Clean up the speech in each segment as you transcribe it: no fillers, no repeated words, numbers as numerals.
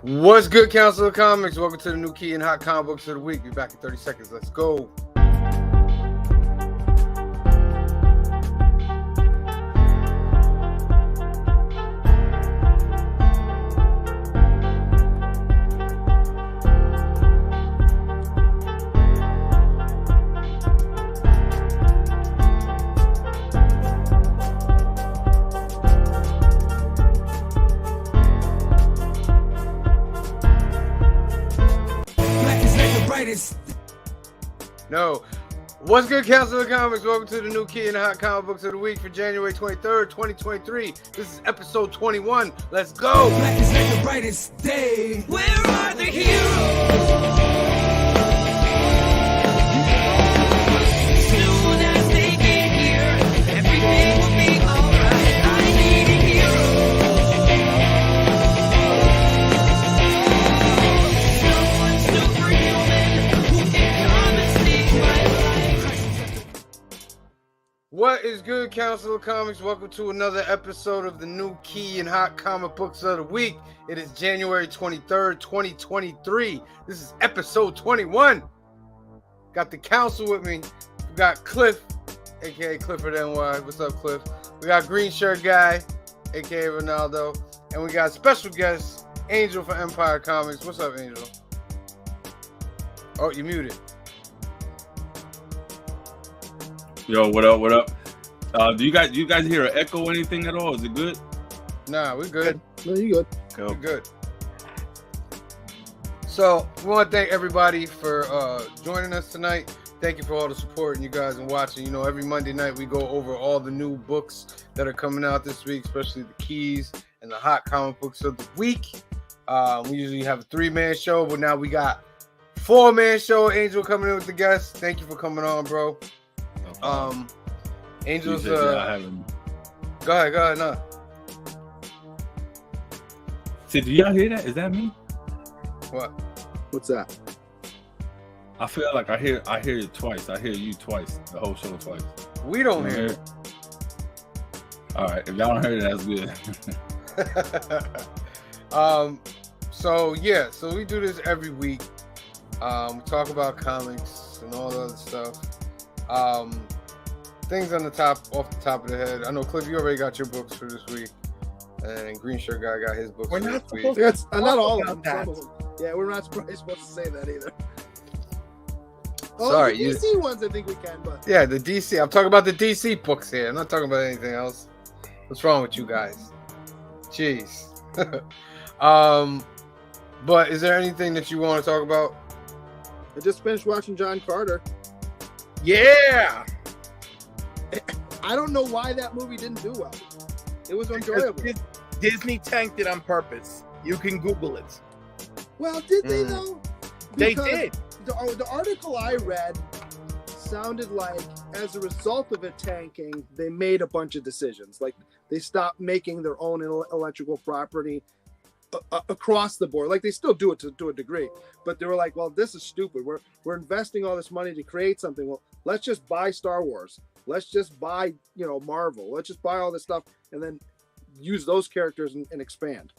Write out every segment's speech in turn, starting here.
What's good, Council of Comics? Welcome to the new key and hot comic books of the week. Be back in 30 seconds. Let's go. No. What's good, Council of Comics? Welcome to the new key and hot comic books of the week for January 23rd, 2023. This is episode 21. Let's go. Black is like the brightest day. Where are the heroes? Soon as they get here, everything will be alright. I need a hero. Someone superhuman who can come and save my life. What is good, Council of Comics? Welcome to another episode of the new key and hot comic books of the week. It is January 23rd, 2023. This is episode 21. Got the council with me. We got Cliff, aka Clifford NY. What's up, Cliff? We got Green Shirt Guy, aka Ronaldo. And we got special guest, Angel from Empire Comics. What's up, Angel? Oh, you muted. Yo, what up? What up? Do you guys hear an echo or anything at all? Is it good? Nah, we're good. No, you good. We're good. So we want to thank everybody for joining us tonight. Thank you for all the support and you guys and watching. You know, every Monday night we go over all the new books that are coming out this week, especially the keys and the hot comic books of the week. We usually have a 3-man show, but now we got 4-man show. Angel coming in with the guests. Thank you for coming on, bro. Angel's go ahead, no. See, do y'all hear that? Is that me? What? What's that? I feel like I hear it twice. I hear you twice, the whole show twice. We don't hear it. All right, if y'all don't hear it, that's good. So we do this every week. We talk about comics and all the other stuff. Things off the top of the head. I know, Cliff, you already got your books for this week, and Green Shirt Guy got his books. We're for not this week. supposed to. That's not all of them. Some of them. Yeah, we're not supposed to say that either. Sorry, the DC ones I think we can, but yeah, the DC. I'm talking about the DC books here. I'm not talking about anything else. What's wrong with you guys? Jeez. But is there anything that you want to talk about? I just finished watching John Carter. Yeah, I don't know why that movie didn't do well. It was enjoyable. Disney tanked it on purpose. You can Google it. Well, did they though? They Because did. The article I read sounded like, as a result of it tanking, they made a bunch of decisions. Like they stopped making their own intellectual property across the board. Like they still do it to a degree, but they were like, "Well, this is stupid. We're investing all this money to create something. Well, let's just buy Star Wars. Let's just buy Marvel. Let's just buy all this stuff and then use those characters and expand."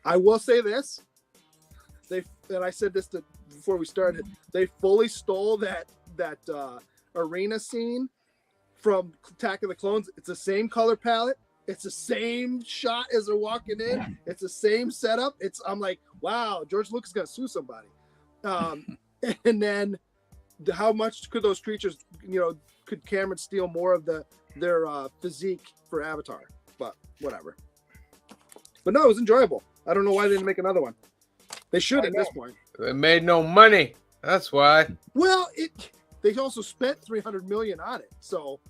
I will say this: and I said this before we started. They fully stole that arena scene from Attack of the Clones. It's the same color palette. It's the same shot as they're walking in. It's the same setup. I'm like, wow, George Lucas is gonna sue somebody. And then how much could those creatures, could Cameron steal more of their physique for Avatar? But whatever. But no, it was enjoyable. I don't know why they didn't make another one. They should at this point. They made no money. That's why. Well, they also spent $300 million on it. So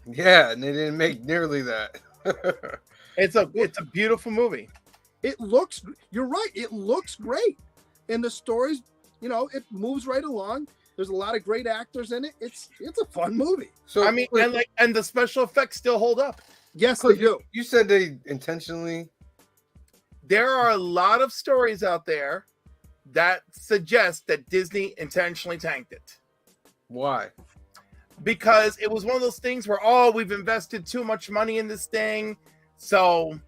Yeah, and they didn't make nearly that. It's a beautiful movie. you're right. It looks great. And the stories, it moves right along. There's a lot of great actors in it. It's a fun movie. So I mean, and the special effects still hold up. Yes, they do. You said they intentionally. There are a lot of stories out there that suggest that Disney intentionally tanked it. Why? Because it was one of those things where, we've invested too much money in this thing. So,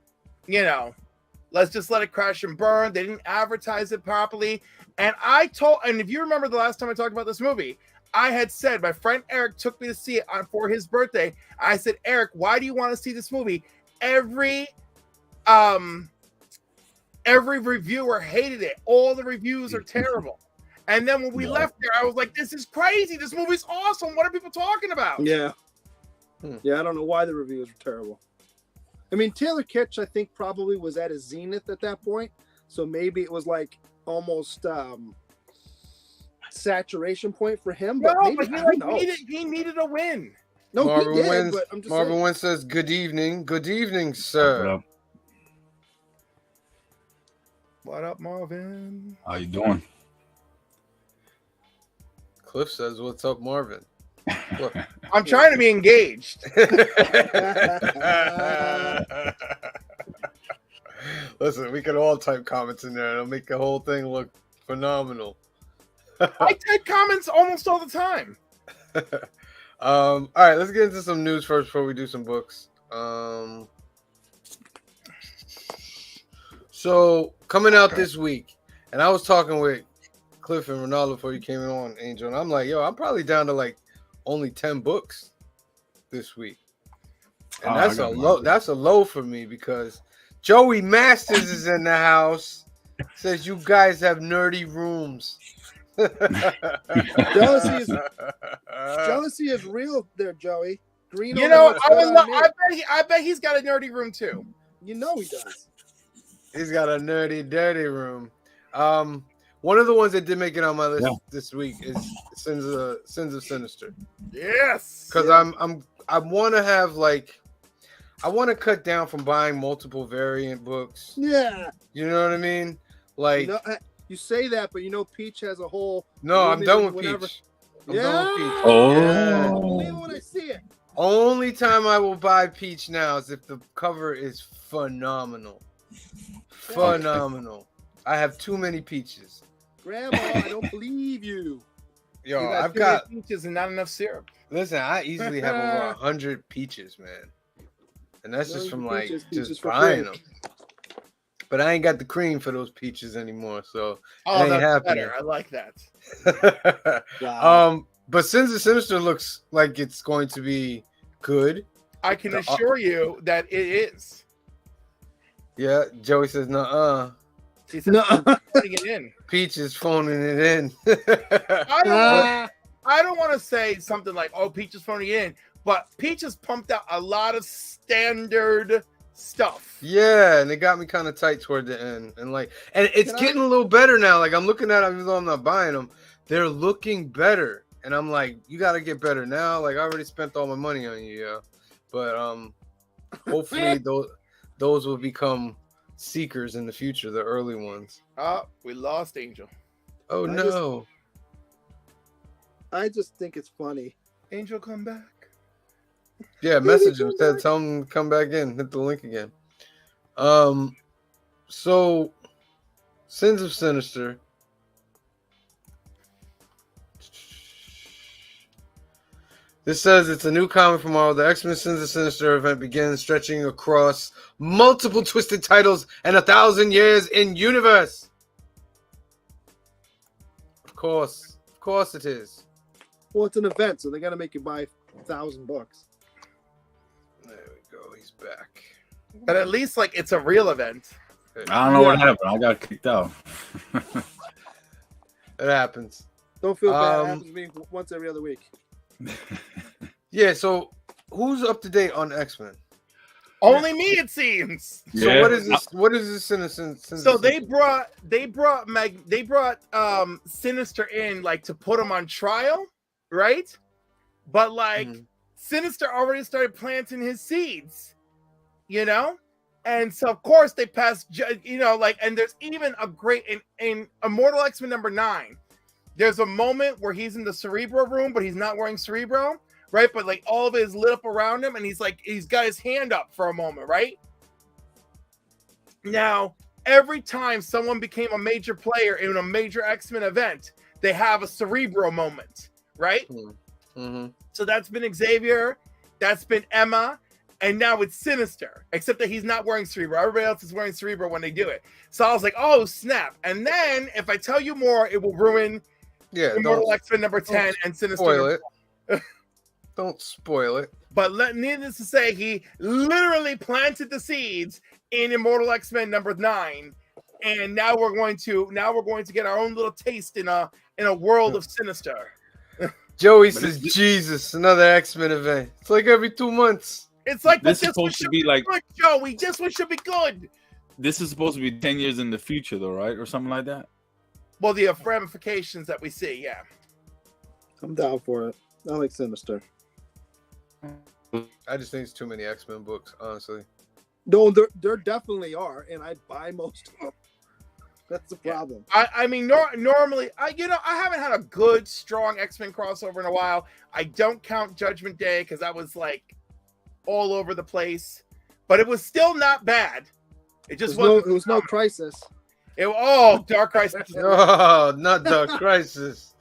Let's just let it crash and burn. They didn't advertise it properly. And if you remember the last time I talked about this movie, I had said, my friend Eric took me to see it for his birthday. I said, Eric, why do you want to see this movie? Every reviewer hated it. All the reviews are terrible. And then when we left there, I was like, this is crazy. This movie's awesome. What are people talking about? Yeah. Yeah, I don't know why the reviews were terrible. I mean, Taylor Kitsch, I think, probably was at his zenith at that point. So maybe it was like almost saturation point for him. But No, maybe, but he needed a win. No, Marvin he did, wins. but I'm just Marvin saying. Wynn says, "Good evening, What sir." up? What up, Marvin? How you doing? Cliff says, "What's up, Marvin?" Look. I'm trying to be engaged. Listen, we can all type comments in there, and it'll make the whole thing look phenomenal. I type comments almost all the time. All right, let's get into some news first before we do some books. So coming out this week, and I was talking with Cliff and Ronaldo before you came on, Angel, and I'm like, yo, I'm probably down to like only 10 books this week, and that's a low. That's a low for me because Joey Masters is in the house. Says you guys have nerdy rooms. Jealousy is real there, Joey. Green. You over know, what's going on here. I bet he's got a nerdy room too. You know he does. He's got a nerdy, dirty room. One of the ones that did make it on my list this week is Sins of Sinister. Yes, Because I want to have I want to cut down from buying multiple variant books. Yeah. You know what I mean? Like, No, you say that, but you know Peach has a whole. no, I'm done with whatever. Peach. I'm Yeah. done with Peach. Oh. Yeah, I believe it when I see it. Only time I will buy Peach now is if the cover is phenomenal. Phenomenal. I have too many peaches. Grandma, I don't believe you. Yo, You I've too many got. peaches and not enough syrup. Listen, I easily have over 100 peaches, man, and that's just from Peaches just for buying free. them. But I ain't got the cream for those peaches anymore, so Oh, ain't that's happening. better. I like that. Wow. But Sins of Sinister looks like it's going to be good. I can assure you that it is. Yeah, Joey says, "Nuh-uh." He said, No. putting it in. Peach is phoning it in. I don't want to say something like, "Oh, Peach is phoning it in," but Peach has pumped out a lot of standard stuff. Yeah, and it got me kind of tight toward the end, and it's getting a little better now. Like I'm looking at them, even though I'm not buying them, they're looking better, and I'm like, you got to get better now. Like I already spent all my money on you, yeah. But hopefully those will become seekers in the future, the early ones. Oh, we lost Angel. Oh no! I just think it's funny. Angel, come back. Yeah, message him. Tell him to come back in. Hit the link again. So Sins of Sinister. This says it's a new comic from Marvel. The X-Men Sins of Sinister event begins, stretching across multiple twisted titles and 1,000 years in universe. Of course it is. Well, it's an event, so they got to make you buy 1,000 books. There we go. He's back. But at least, like, it's a real event. I don't know what happened. I got kicked out. It happens. Don't feel bad. It happens to me once every other week. Yeah. So who's up to date on X-Men? Only me, it seems. So Yeah. what is this? What is this Sinister? So they brought Sinister in, like, to put him on trial, right? But like Sinister already started planting his seeds, you know? And so of course they passed, and there's even a great in Immortal X-Men #9. There's a moment where he's in the Cerebro room, but he's not wearing Cerebro, right? But like all of it is lit up around him, and he's got his hand up for a moment, right? Now, every time someone became a major player in a major X-Men event, they have a Cerebro moment, right? Mm-hmm. So that's been Xavier, that's been Emma, and now it's Sinister, except that he's not wearing Cerebro. Everybody else is wearing Cerebro when they do it. So I was like, oh snap! And then if I tell you more, it will ruin Yeah, Immortal don't X-Men number 10 and Sinister. spoil it. Don't spoil it. But needless to say, he literally planted the seeds in Immortal X-Men number 9, and now we're going to get our own little taste in a world of Sinister. Joey But says, this- Jesus, another X-Men event. It's like every 2 months. It's like, This but is this one supposed to should be like- good, Joey. This one should be good. This is supposed to be 10 years in the future, though, right, or something like that. Well, the ramifications that we see, yeah. I'm down for it. I like Sinister. I just think it's too many X-Men books, honestly. No, there definitely are, and I'd buy most of them. That's the problem. I mean, normally, I haven't had a good, strong X-Men crossover in a while. I don't count Judgment Day because that was like all over the place, but it was still not bad. It just It was no Crisis. Dark Crisis. Oh, not Dark Crisis.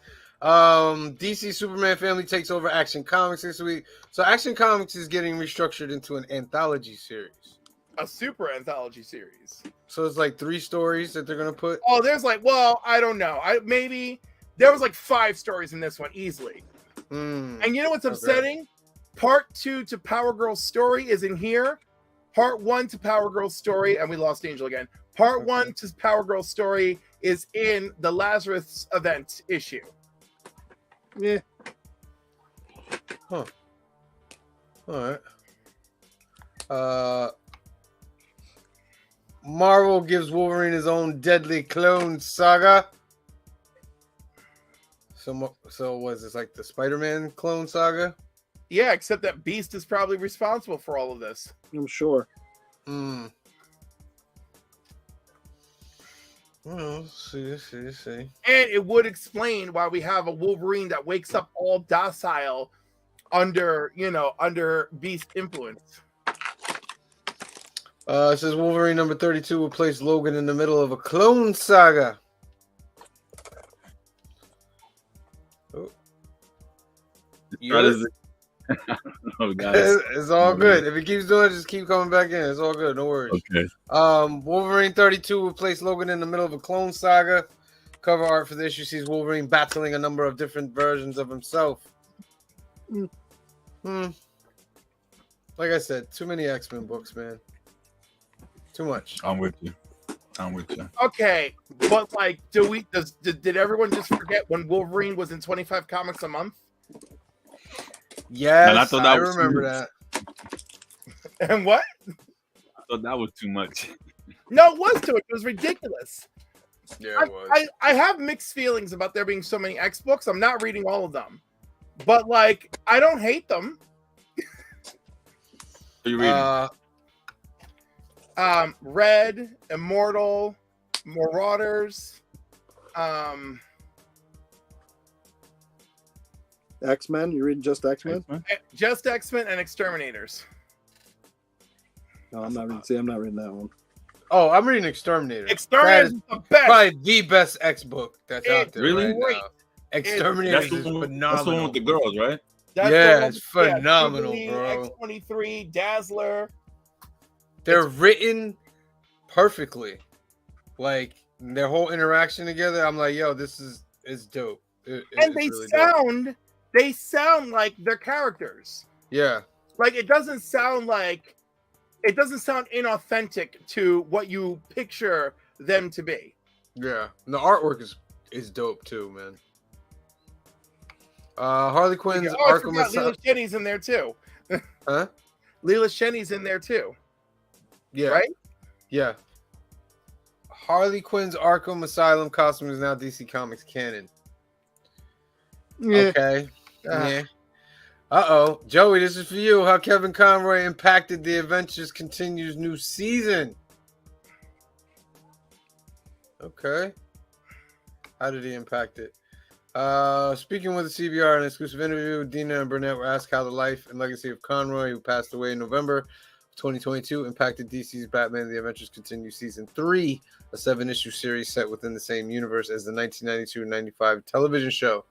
DC Superman family takes over Action Comics this week. So Action Comics is getting restructured into an anthology series. A super anthology series. So it's like 3 stories that they're gonna put. Oh, there's like, well, I don't know. Maybe there was like 5 stories in this one easily. And you know what's upsetting? Part 2 to Power Girl's story is in here. Part 1 to Power Girl's story, and we lost Angel again. Part 1 to Power Girl's story is in the Lazarus event issue. Yeah. All right. Marvel gives Wolverine his own Deadly Clone Saga. So was this like the Spider-Man Clone Saga? Yeah, except that Beast is probably responsible for all of this. I'm sure. Well, see. And it would explain why we have a Wolverine that wakes up all docile under Beast influence. It says Wolverine number 32 will place Logan in the middle of a clone saga. Oh. Oh, guys. It's all good. If it keeps doing it, just keep coming back in. It's all good. No worries. Okay. Wolverine 32 will place Logan in the middle of a clone saga. Cover art for the issue sees Wolverine battling a number of different versions of himself. Like I said, too many X-Men books, man. Too much. I'm with you. Okay, but like, did everyone just forget when Wolverine was in 25 comics a month? Yes, And I thought that was remember huge. that. And what? I thought that was too much. No, it was to it. It was ridiculous. Yeah, it was. I have mixed feelings about there being so many X books. I'm not reading all of them, but like, I don't hate them. What are you reading? Red, Immortal, Marauders, X-Men? You reading just X-Men? just X-Men and Exterminators. No, I'm not reading. See, I'm not reading that one. Oh, I'm reading Exterminator. Exterminators That is the best. Probably the best X book that's out It's there. Really? Right now. Exterminator That's is the one phenomenal. with the girls, right? That's Yeah, the one- it's phenomenal, Jubilee, bro. X-23, Dazzler. They're written perfectly. Like their whole interaction together, I'm like, yo, this is dope. And it's they really dope. sound like their characters. Yeah. Like it doesn't sound inauthentic to what you picture them to be. Yeah. And the artwork is dope too, man. Harley Quinn's I Arkham forgot Asylum. Leela Shenny's in there too. Huh? Leela Shenny's in there too. Yeah. Right? Yeah. Harley Quinn's Arkham Asylum costume is now DC Comics canon. Yeah. Okay. Yeah. Uh-oh. Joey, this is for you. How Kevin Conroy impacted the Adventures Continues new season. Okay. How did he impact it? Speaking with the CBR in an exclusive interview, Dina and Burnett were asked how the life and legacy of Conroy, who passed away in November of 2022, impacted DC's Batman The Adventures Continue Season 3, a 7-issue series set within the same universe as the 1992-95 television show.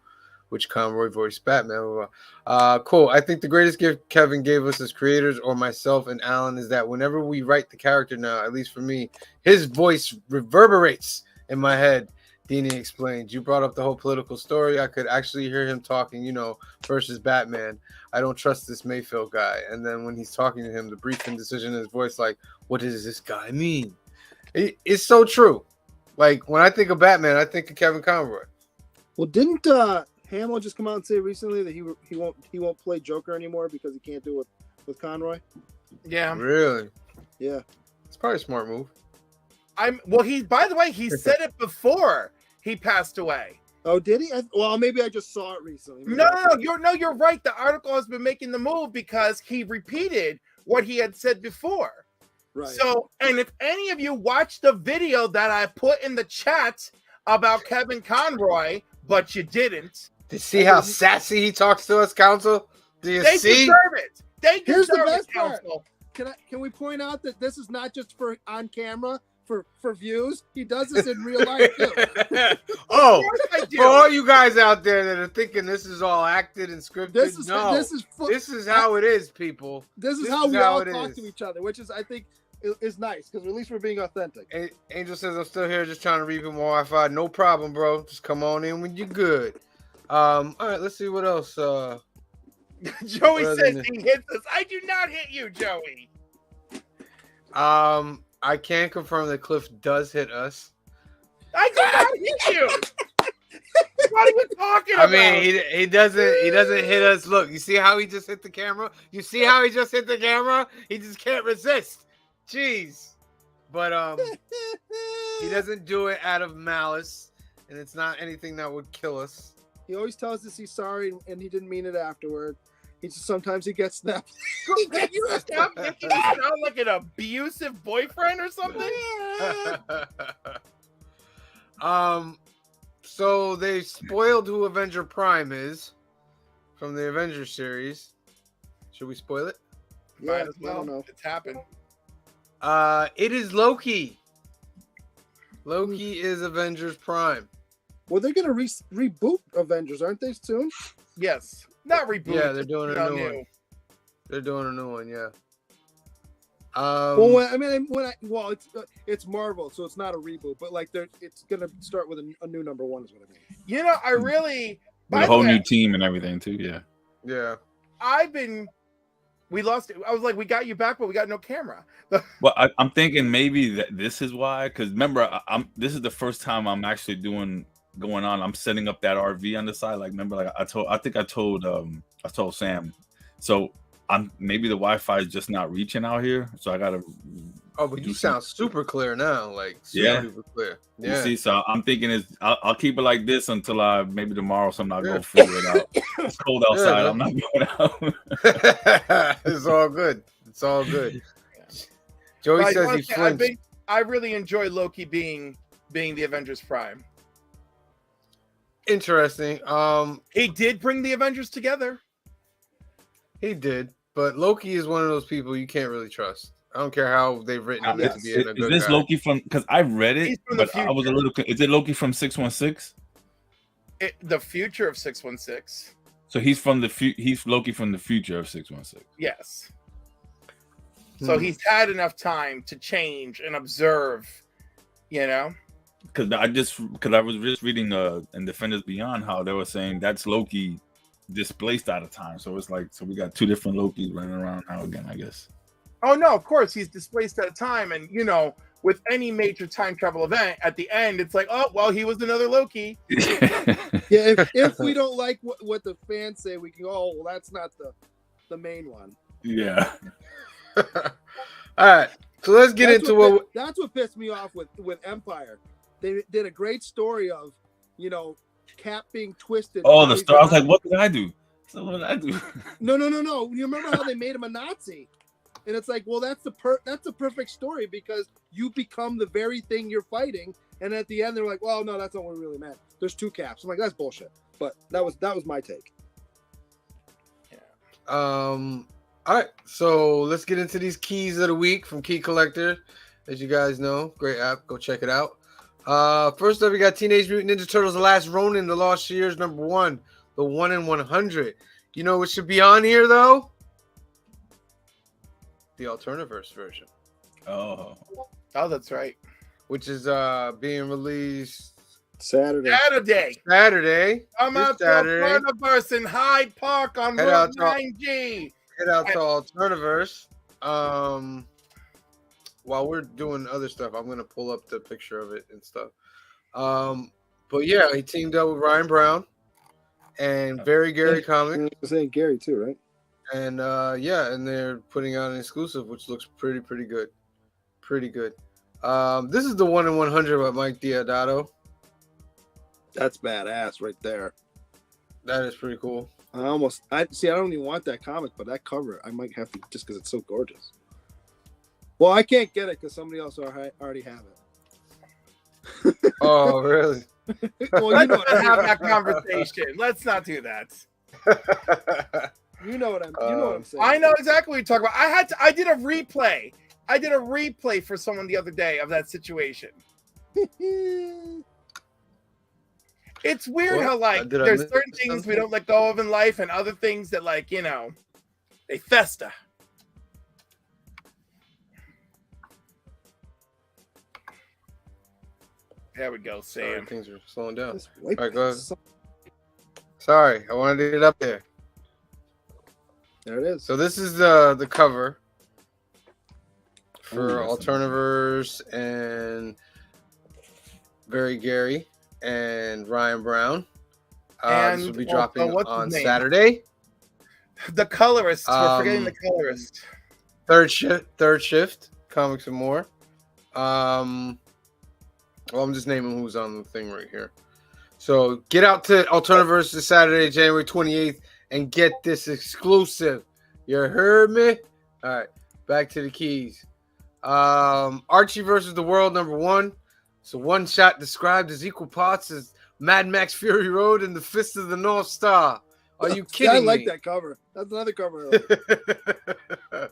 which Conroy voiced Batman. Blah, blah. Cool. I think the greatest gift Kevin gave us as creators, or myself and Alan, is that whenever we write the character now, at least for me, his voice reverberates in my head. Dini explained. You brought up the whole political story. I could actually hear him talking, versus Batman. I don't trust this Mayfield guy. And then when he's talking to him, the brief indecision in his voice, like, what does this guy mean? It's so true. Like, when I think of Batman, I think of Kevin Conroy. Well, didn't Hamill just come out and say recently that he won't play Joker anymore because he can't do it with Conroy? Yeah. Really? Yeah. It's probably a smart move. By the way, he said it before he passed away. Oh, did he? Well, maybe I just saw it recently. No, you're right. The article has been making the move because he repeated what he had said before. Right. So, and if any of you watched the video that I put in the chat about Kevin Conroy, but you didn't. To see how sassy he talks to us, Council? Do you They see? deserve it. They Here's the deserve it, best part. Council. Can we point out that this is not just for on camera for views? He does this in real life too. Oh, Of course I do. for all you guys out there that are thinking this is all acted and scripted, This is this is how it is, people. This is this how is we how all it talk is. to each other, which is I think is nice because at least we're being authentic. Angel says I'm still here, just trying to read more Wi-Fi. No problem, bro. Just come on in when you're good. All right, let's see what else. Joey Rather says than- he hits us. I do not hit you, Joey. I can confirm that Cliff does hit us. I do not hit you. What are you talking I about? mean, he doesn't hit us. Look, you see how he just hit the camera? You see how he just hit the camera? He just can't resist. Jeez. But he doesn't do it out of malice, and it's not anything that would kill us. He always tells us he's sorry and he didn't mean it afterward. Sometimes he gets snapped. Can you stop making me sound like an abusive boyfriend or something? So they spoiled who Avenger Prime is from the Avengers series. Should we spoil it? Yeah, Might as I well. don't know. It's happened. It is Loki. Loki is Avengers Prime. Well, they're gonna reboot Avengers, aren't they soon? Yes. Not reboot. Yeah, they're doing a No, new one. They're doing a new one, yeah. Well, it's Marvel, so it's not a reboot, but like it's gonna start with a new number one, is what I mean. You know, I really. With by a whole the way, new team and everything too. Yeah. Yeah. We lost it. I was like, we got you back, but we got no camera. Well, I'm thinking maybe that this is why. Because remember, this is the first time I'm actually going on. I'm setting up that RV on the side. Like, remember, like I told Sam. So maybe the Wi-Fi is just not reaching out here. So I gotta. Oh, but you sound super clear now. Like Yeah. super clear. You Yeah. see, so I'm thinking I'll keep it like this until maybe tomorrow. So I'm not gonna figure it out. It's cold outside. Yeah, I'm not going out. It's all good. It's all good. Joey But says he flinched. I really enjoy Loki being the Avengers Prime. Interesting. He did bring the Avengers together. He did, but Loki is one of those people you can't really trust. I don't care how they've written him Yes. to be in a Is good this guy. Loki from? Because I read He's it, from the but I was a little. Is it Loki from 616? The future of 616. So he's from he's Loki from the future of 616. Yes. So Hmm. he's had enough time to change and observe, you know? Because I was just reading in Defenders Beyond how they were saying that's Loki displaced out of time. So it's like we got two different Lokis running around now again, I guess. Oh no, of course he's displaced at a time, and you know, with any major time travel event, at the end it's like, oh well, he was another Loki. Yeah, if we don't like what the fans say, we can go, oh, well, that's not the main one. Yeah. All right, so let's get into what. That's what pissed me off with Empire. They did a great story of, Cap being twisted. Oh, the How star. I was he's like, what did I do? So what did I do? No. You remember how they made him a Nazi? And it's like, well, that's the perfect story because you become the very thing you're fighting. And at the end, they're like, well, no, that's not what we really meant. There's two Caps. I'm like, that's bullshit. But that was my take. All right, so let's get into these keys of the week from Key Collector. As you guys know, great app. Go check it out. First up, we got Teenage Mutant Ninja Turtles: The Last Ronin, The Lost Years, #1. the 1 in 100. You know what should be on here though? The Alternaverse version, Oh, that's right. which is being released Saturday. Saturday. I'm This out to Saturday. Alternaverse in Hyde Park on Head Route out to- 9G. Head out to Alternaverse. While we're doing other stuff, I'm gonna pull up the picture of it and stuff. But yeah, he teamed up with Ryan Brown and Very Gary Comics. I was saying Gary too, right? And yeah, and they're putting out an exclusive, which looks pretty good. Pretty good. This is the 1 in 100 by Mike Diodato. That's badass right there. That is pretty cool. I don't even want that comic, but that cover I might have to just because it's so gorgeous. Well, I can't get it because somebody else already have it. Oh, really? Well, Let's you know not what I have mean. that conversation. Let's not do that. You know what I'm saying. I know exactly what you're talking about. I did a replay. I did a replay for someone the other day of that situation. It's weird What? how like Did I there's miss certain things we something? don't let go of in life and other things that like, you know, they fester. There we go, Sorry, Sam. things are slowing down. This white All right, go ahead. so- Sorry, I wanted to get it up there. There it is. So this is the cover for Ooh, that's Alternaverse and Very Gary and Ryan Brown. This will be And dropping what's his on name? Saturday. The colorist. We're forgetting the Um, colorist. Third shift, comics and more. Well, I'm just naming who's on the thing right here. So get out to Alternaverse this Saturday, January 28th, and get this exclusive. You heard me? All right, back to the keys. Archie versus the World #1. So one shot described as equal parts as Mad Max Fury Road and the Fist of the North Star. Are you kidding I like me? that cover. That's another cover. I like.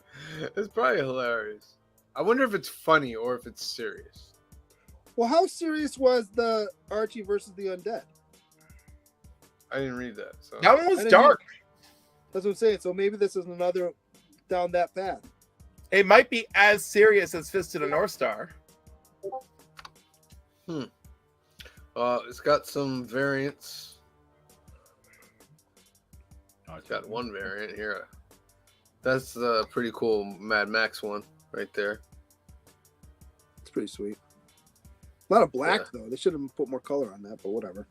It's probably hilarious. I wonder if it's funny or if it's serious. Well, how serious was the Archie versus the Undead? I didn't read that. So That one I was didn't dark. That's what I'm saying. So maybe this is another down that path. It might be as serious as Fist of the North Star. it's got some variants. oh, It's got one variant here. That's the pretty cool Mad Max one right there. It's pretty sweet. A lot of black Yeah. though. They should have put more color on that, but whatever.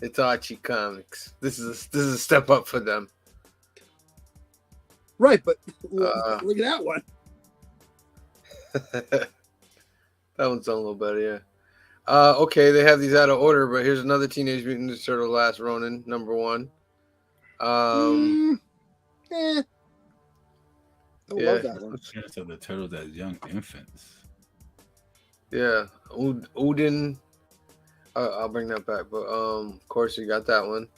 It's Archie Comics. This is a step up for them. Right, but Uh, look at that one. That one's done a little better, yeah. Okay, they have these out of order, but here's another Teenage Mutant Ninja Turtle Last Ronin #1. I Yeah. love that one. Parents of the turtles as young infants. Yeah, Udin. I'll bring that back, but of course you got that one.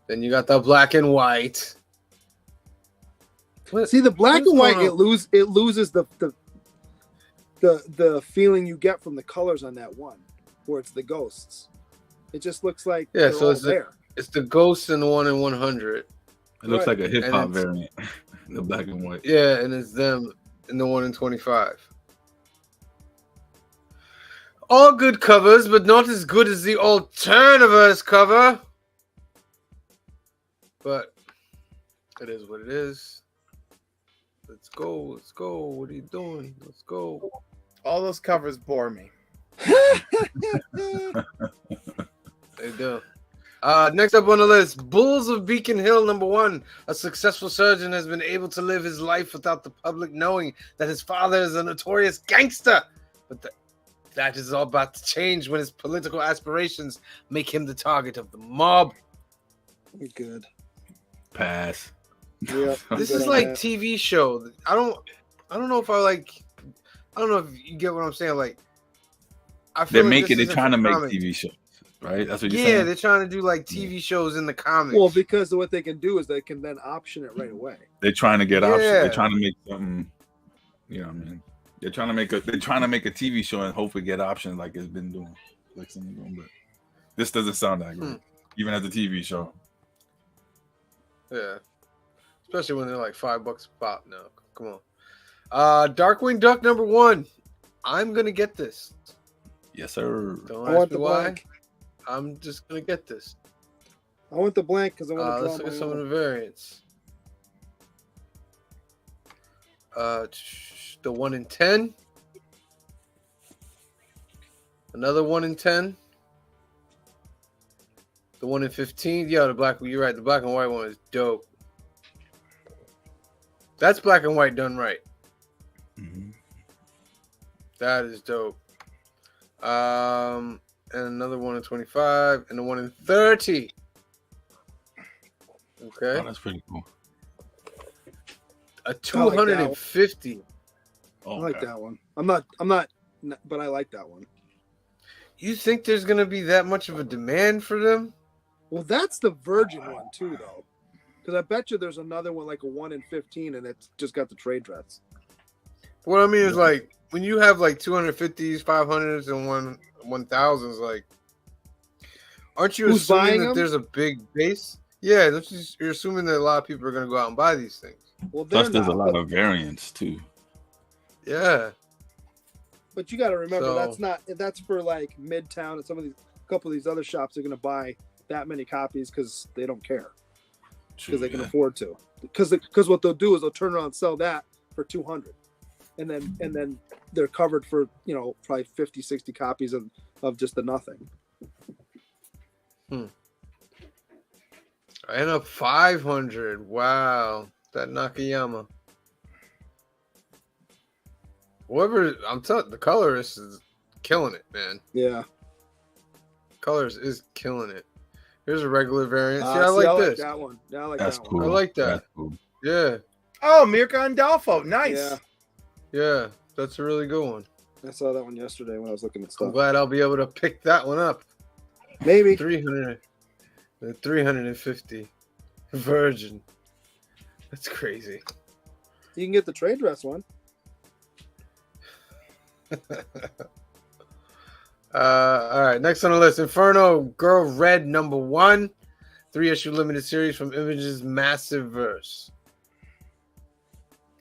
Then you got the black and white. What- See, the black what's and white, going on? it loses the feeling you get from the colors on that one, where it's the ghosts. It just looks like Yeah, they're so all it's the- there. It's the Ghost in the 1 in 100. It looks Right. like a hip hop And it's- variant. The black and white. Yeah, and it's them in the 1 in 25. All good covers, but not as good as the Alternaverse cover. But it is what it is. Let's go. Let's go. What are you doing? Let's go. All those covers bore me. They do. Next up on the list, Bulls of Beacon Hill #1. A successful surgeon has been able to live his life without the public knowing that his father is a notorious gangster. But that is all about to change when his political aspirations make him the target of the mob. Good. Pass. Yeah. This Good is on like that. TV show. I don't know if I don't know if you get what I'm saying. Like, I They're feel like making. this They're isn't trying to for make comics. TV shows, right? That's what you're Yeah, saying. they're trying to do like TV shows in the comics. Well, because of what they can do is they can then option it right away. They're trying to get options. Yeah. They're trying to make something. You know what I mean? They're trying to make a. They're trying to make a TV show and hopefully get options like it's been doing, like some of them. But this doesn't sound that great. even at the TV show. Yeah. Especially when they're like $5 a pop now. Come on. Darkwing Duck #1. I'm gonna get this. Yes, sir. Don't I want ask me the why. blank. I'm just gonna get this. I want the blank because I want to Let's draw look at my some of own. the variants. The 1 in 10. Another 1 in 10. The 1 in 15. Yeah, the black. You're right. The black and white one is dope. That's black and white done right. Mhm. That is dope. And another 1 in 25, and the 1 in 30. Okay, Oh, that's pretty cool. a 250. Oh, I like okay. that one. I'm not, but I like that one. You think there's gonna be that much of a demand for them? Well, that's the Virgin one too, though, because I bet you there's another one like a 1 in 15, and it's just got the trade dress. What I mean is like when you have like 250s, 500s, and 1000s, like, aren't you Who's assuming buying that them? there's a big base? Yeah, you're assuming that a lot of people are gonna go out and buy these things. Well, they're Plus, there's a not, lot but, of variants too. Yeah. but you got to remember So- that's for like Midtown and some of these couple of these other shops are going to buy that many copies because they don't care because they can Yeah. afford to. Because what they'll do is they'll turn around and sell that for 200, and then they're covered for probably 50, 60 copies of just the nothing. And a 500. Wow. That Nakayama. Whoever, I'm telling the colorist is killing it, man. Yeah. Colors is killing it. Here's a regular variant. See, I See, like this. that one. Yeah, I like That's that cool. one. I like that. That's cool. Yeah. Oh, Mirka Andolfo. Nice. Yeah, Yeah. That's a really good one. I saw that one yesterday when I was looking at I'm stuff. glad I'll be able to pick that one up. Maybe. 350. Virgin. That's crazy. You can get the trade dress one. All right, next on the list, Inferno Girl Red #1, 3-issue limited series from Image's Massive Verse.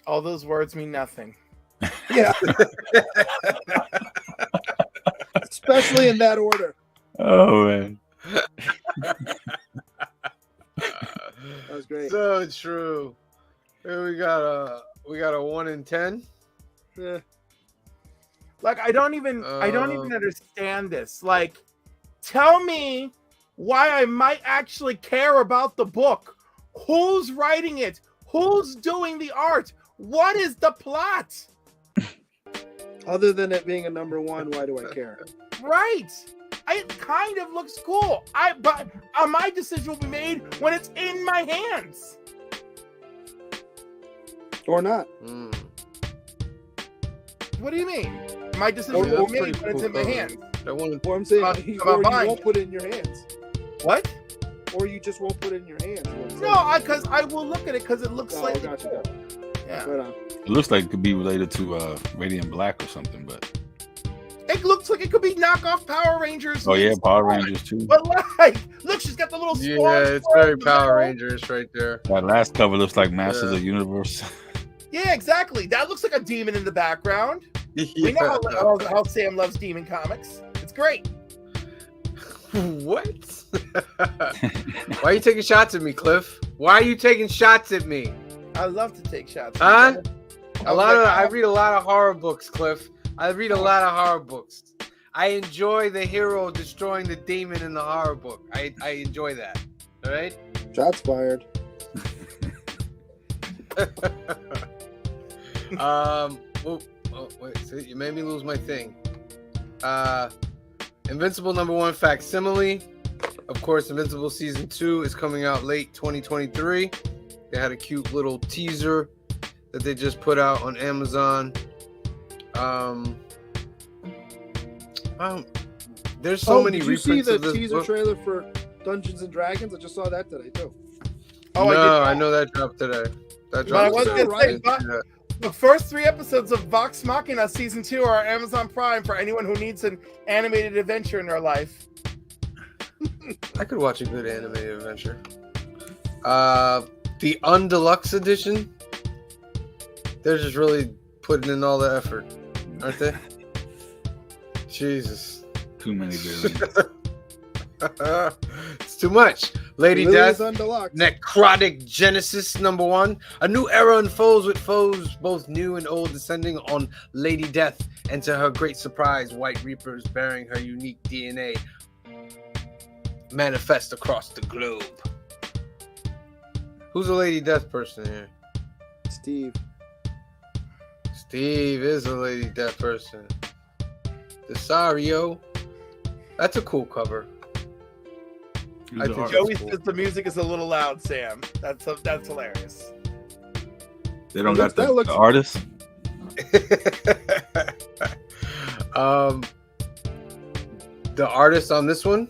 All those words mean nothing. Yeah. Especially in that order. Oh man. That was great. So true. Here we got a 1 in 10. Yeah. Like I don't even Um, understand this. Like, tell me why I might actually care about the book. Who's writing it? Who's doing the art? What is the plot? Other than it being a #1, why do I care? Right. It kind of looks cool. But my decision will be made when it's in my hands. Or not. Mm. What do you mean? My decision Oh, Yeah, will that's be made pretty when it's cool in my cover. hands. That one. Or I'm saying, About or you buying won't it. put it in your hands. What? Or you just won't put it in your hands. No, because I will look at it because it looks Oh, like gotcha. yeah. Right on. It looks like it could be related to Radiant Black or something, but It looks like it could be knockoff Power Rangers. oh yeah, meets Power Spawn. Rangers too. But like, look, she's got the little Yeah, Spawn it's sword very in the Power middle. Rangers right there. That last cover looks like Masters Yeah. of the Universe. Yeah, exactly. That looks like a demon in the background. We know how Sam loves demon comics. It's great. What? Why are you taking shots at me, Cliff? Why are you taking shots at me? I love to take shots. Huh? I I read a lot of horror books, Cliff. I read a lot of horror books. I enjoy the hero destroying the demon in the horror book. I enjoy that. All right. Shots fired. Oh, wait. See, you made me lose my thing. Invincible #1 facsimile. Of course, Invincible season 2 is coming out late 2023. They had a cute little teaser that they just put out on Amazon. There's so many did you see reprints the of this teaser book. trailer for Dungeons and Dragons? I just saw that today too. Oh, No, I I did. know that dropped today. That But I dropped was today. gonna say, Yeah. but the first 3 episodes of Vox Machina season 2 are Amazon Prime for anyone who needs an animated adventure in their life. I could watch a good animated adventure. The Undeluxe edition. They're just really putting in all the effort, aren't they? Jesus. Too many billions. It's too much. Lady Lily's Death, on Deluxe. Necrotic Genesis #1. A new era unfolds with foes both new and old descending on Lady Death, and to her great surprise, White Reapers bearing her unique DNA manifest across the globe. Who's a Lady Death person here? Steve. Steve is a Lady Death person. Desario. That's a cool cover. I think Joey says the music is a little loud, Sam. That's hilarious. They don't That got the looks- artist. The artist on this one.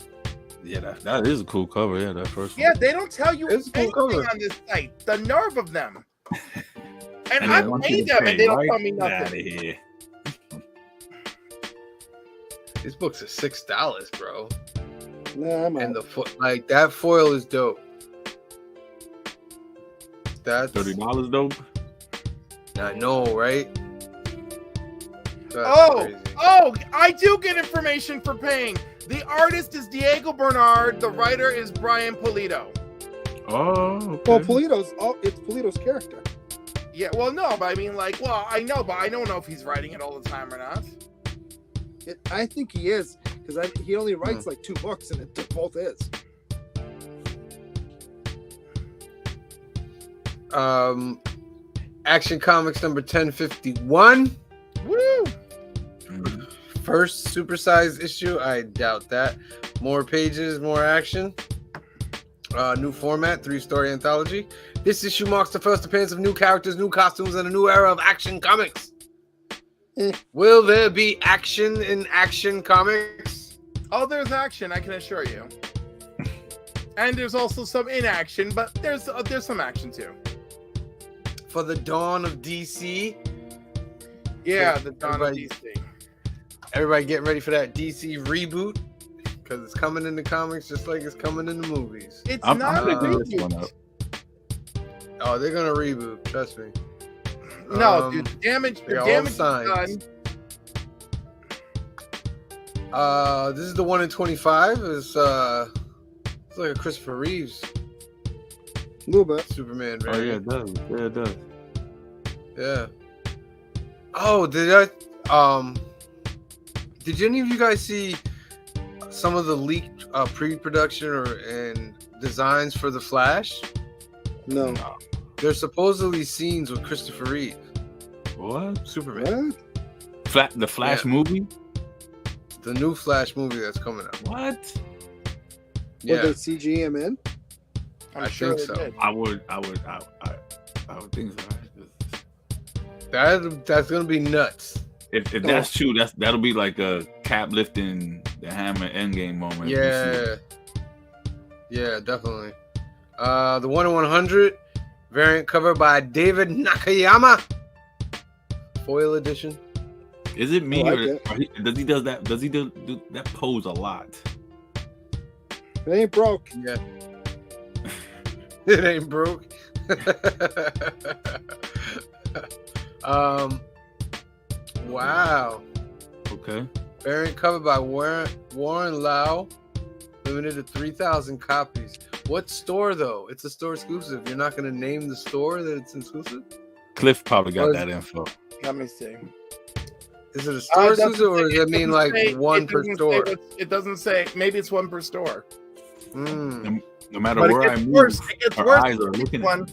Yeah, that is a cool cover. Yeah, that first one. Yeah, they don't tell you It's a cool anything cover. on this site. The nerve of them. And And I they want you paid to them, and they don't pay tell me right nothing. outta here. These books are $6, bro. Nah, I'm And out. the that foil is dope. That's $30 though. I know, right? That's Oh, crazy. oh, I do get information for paying. The artist is Diego Bernard. The writer is Brian Pulido. Oh, okay. Well, it's Polito's character. Yeah, well, no, but I mean, like, well, I know, but I don't know if he's writing it all the time or not. I think he is, because he only writes like 2 books, and it both is. Action Comics number 1051. Woo! Mhm. First supersized issue. I doubt that. More pages, more action. New format, 3-story anthology. This issue marks the first appearance of new characters, new costumes, and a new era of Action Comics. Will there be action in Action Comics? Oh, there's action, I can assure you. And there's also some inaction, but there's some action too. For the dawn of DC? Yeah, the Dawn of Everybody- DC. Everybody getting ready for that DC reboot? Because it's coming in the comics just like it's coming in the movies. It's I'm not a picking this one reboot. up. Oh, they're going to reboot. Trust me. No, dude, the damage they got all the is signs. done. This is the 1 in 25. It's like a Christopher Reeves A little bit. Superman. Oh yeah, variant. it does. Yeah, it does. Yeah. Oh, did any of you guys see some of the leaked pre-production and designs for the Flash? No. There's supposedly scenes with Christopher Reeve, What? Superman. What? The Flash Yeah. movie? The new Flash movie that's coming out. What? Yeah, Would they CG him in? I'm I sure think they so. did. I would think so. that's gonna be nuts. If that's true, that'll be like a Cap lifting the hammer endgame moment. Yeah, yeah, definitely. The 1 in 100 variant cover by David Nakayama, foil edition. Is it me I like or it. does he do that pose a lot? It ain't broke. Yeah, it ain't broke. Wow. Okay. Variant cover by Warren Lau, limited to 3,000 copies. What store though? It's a store exclusive. You're not gonna name the store that it's exclusive? Cliff probably got Was- that info. Let me see. Is it a store It doesn't exclusive or say- does it mean doesn't like say- one it per doesn't say store? it doesn't say. Maybe it's one per store. Mm. No matter But it where I gets move, worse. It gets our worse. eyes are looking at One.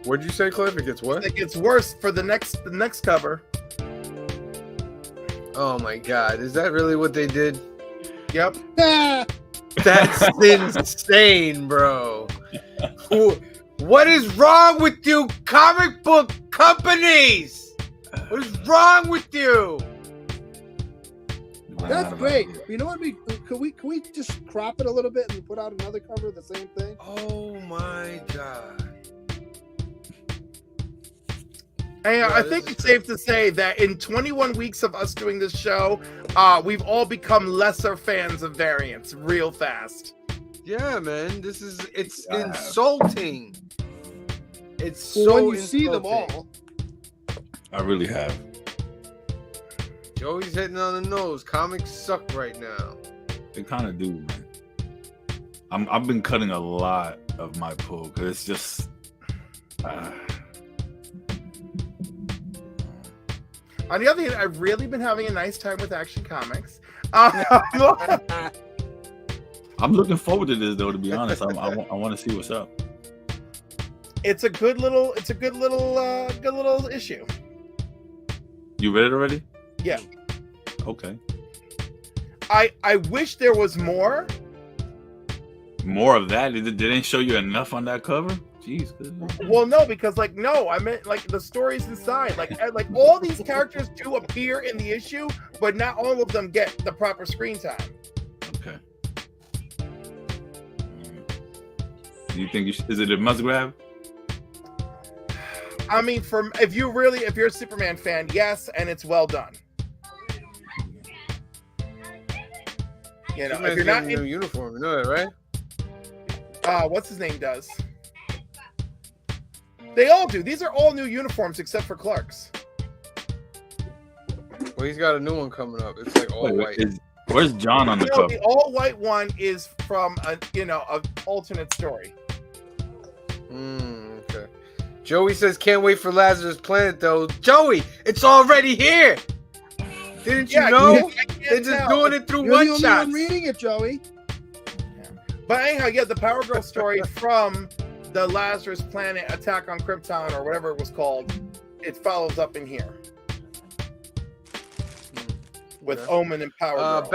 What'd you say, Cliff? It gets what? It gets worse for the next cover. Oh my god, is that really what they did? Yep. Ah! That's insane, bro. What is wrong with you, comic book companies? What is wrong with you? That's great. You know what? Can we just crop it a little bit and put out another cover of the same thing? Oh my god. And Yeah, I this think is it's true. safe to say that in 21 weeks of us doing this show, we've all become lesser fans of variants real fast. Yeah, man. It's Yeah, I have. insulting. It's Well, so when you see them insulting. all, I really have. Joey's hitting on the nose. Comics suck right now. They kind of do, man. I've been cutting a lot of my pull because it's just. On the other hand, I've really been having a nice time with Action Comics. I'm looking forward to this though. To be honest, I want to see what's up. It's a good little issue. You read it already? Yeah. Okay. I wish there was more. More of that. They didn't show you enough on that cover. Jeez. Goodness. Well, no, because I meant like the stories inside. Like all these characters do appear in the issue, but not all of them get the proper screen time. Okay. Do you think is it a must grab? I mean, if you're a Superman fan, yes, and it's well done. You know, Superman's if you're not getting a new uniform, you know that, right? what's his name does. They all do. These are all new uniforms except for Clark's. Well, he's got a new one coming up. It's like all white. Where's John on the No, cover? the all white one is from an alternate story. Okay. Joey says can't wait for Lazarus Planet though. Joey, it's already here. Didn't you know? I can't They're just tell. doing it through you're the one only shots. one reading it, Joey. But anyhow, yeah, the Power Girl story from the Lazarus Planet Attack on Krypton or whatever it was called, it follows up in here with Okay. Omen and Power Girl.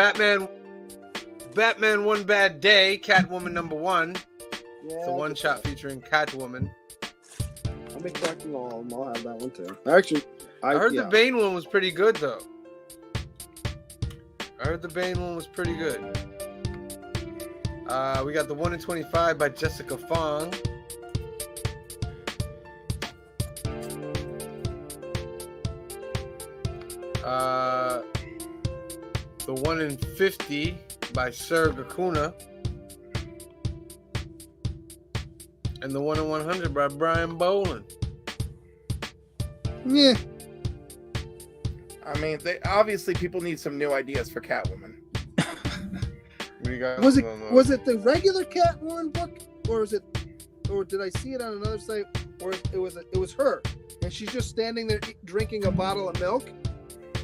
Batman One Bad Day, Catwoman #1. Yeah, It's a one shot featuring Catwoman. I'm expecting all of them. I'll have that one too. Actually, I heard the Bane one was pretty good though. We got the 1 in 25 by Jessica Fong. The 1 in 50 by Sir Gakuna. And the 1 in 100 by Brian Boland. Yeah. I mean, obviously people need some new ideas for Catwoman. What do you got Was it on those? was it the regular Catwoman book, or did I see it on another site, or it was her, and she's just standing there drinking a bottle of milk?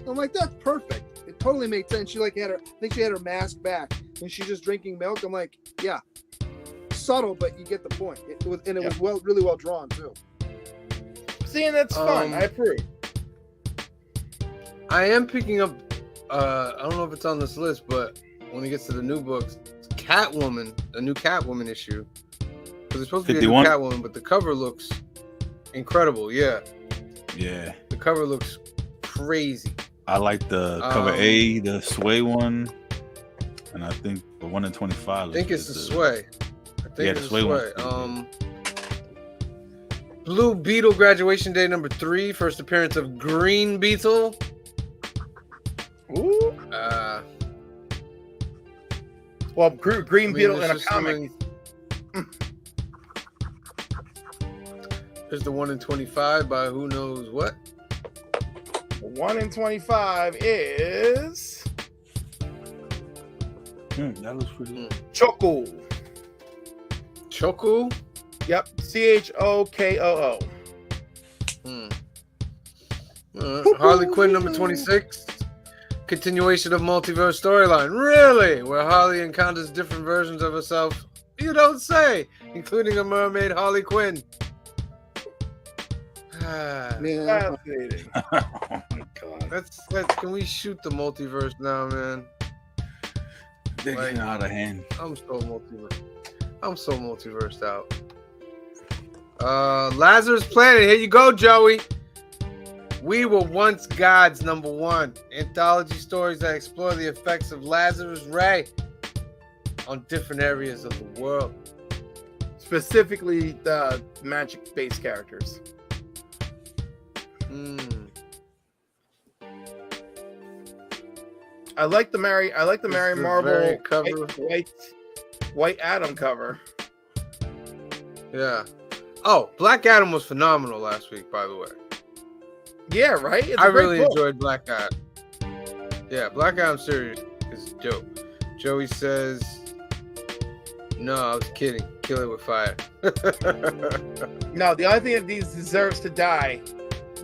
I'm like, that's perfect. It totally made sense. She I think she had her mask back, and she's just drinking milk. I'm like, yeah, subtle, but you get the point. It was really well drawn too. See, and that's fun. I approve. I am picking up. I don't know if it's on this list, but when it gets to the new books, Catwoman, a new Catwoman issue. Because it's supposed to be a new 51? Catwoman, but the cover looks incredible. Yeah, Yeah. the cover looks crazy. I like the cover A, the Sway one, and I think the 1 in 25. I think it's the looks Sway. I think Yeah, it's the the Sway Sway. one. Blue Beetle Graduation Day #3, first appearance of Green Beetle. Ooh. Well, Green Beetle in a comic. Here's the 1 in 25 by who knows what. 1 in 25 is that looks pretty good. Choco. Choku. Yep, CHOKOO. Harley Quinn #26. Continuation of multiverse storyline. Really? Where Harley encounters different versions of herself. You don't say. Including a mermaid Harley Quinn. Yeah. Fascinating. Oh my god. Let's can we shoot the multiverse now, man? They're getting out of hand. I'm so multiversed out. Lazarus Planet, here you go, Joey. We Were Once Gods #1. Anthology stories that explore the effects of Lazarus Ray on different areas of the world. Specifically, the magic-based characters. I like the Mary This is the Marvel variant cover. White Adam cover. Yeah. Oh, Black Adam was phenomenal last week, by the way. Yeah, right. It's a I great really book. enjoyed Black Adam. Yeah, Black Adam series is dope. Joey says, "No, I was kidding. Kill it with fire." No, the only thing that these deserves to die,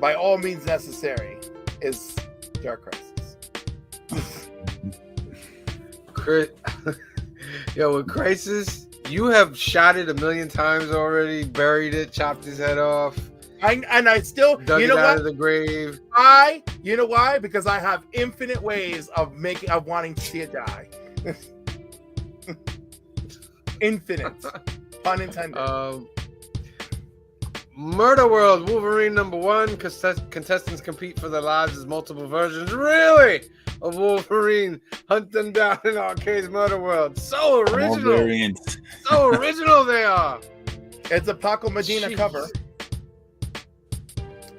by all means necessary, is Dark Crisis. Yo, with Crisis, you have shot it 1,000,000 times already, buried it, chopped his head off, I still, dug you it know out what? of the grave. You know why? Because I have infinite ways of wanting to see it die. Infinite, pun intended. Murder World Wolverine #1. Contestants compete for their lives as multiple versions, really, of Wolverine. Hunt them down in arcades. Murder World. So original. Variants. So original they are. It's a Paco Medina Jeez. cover.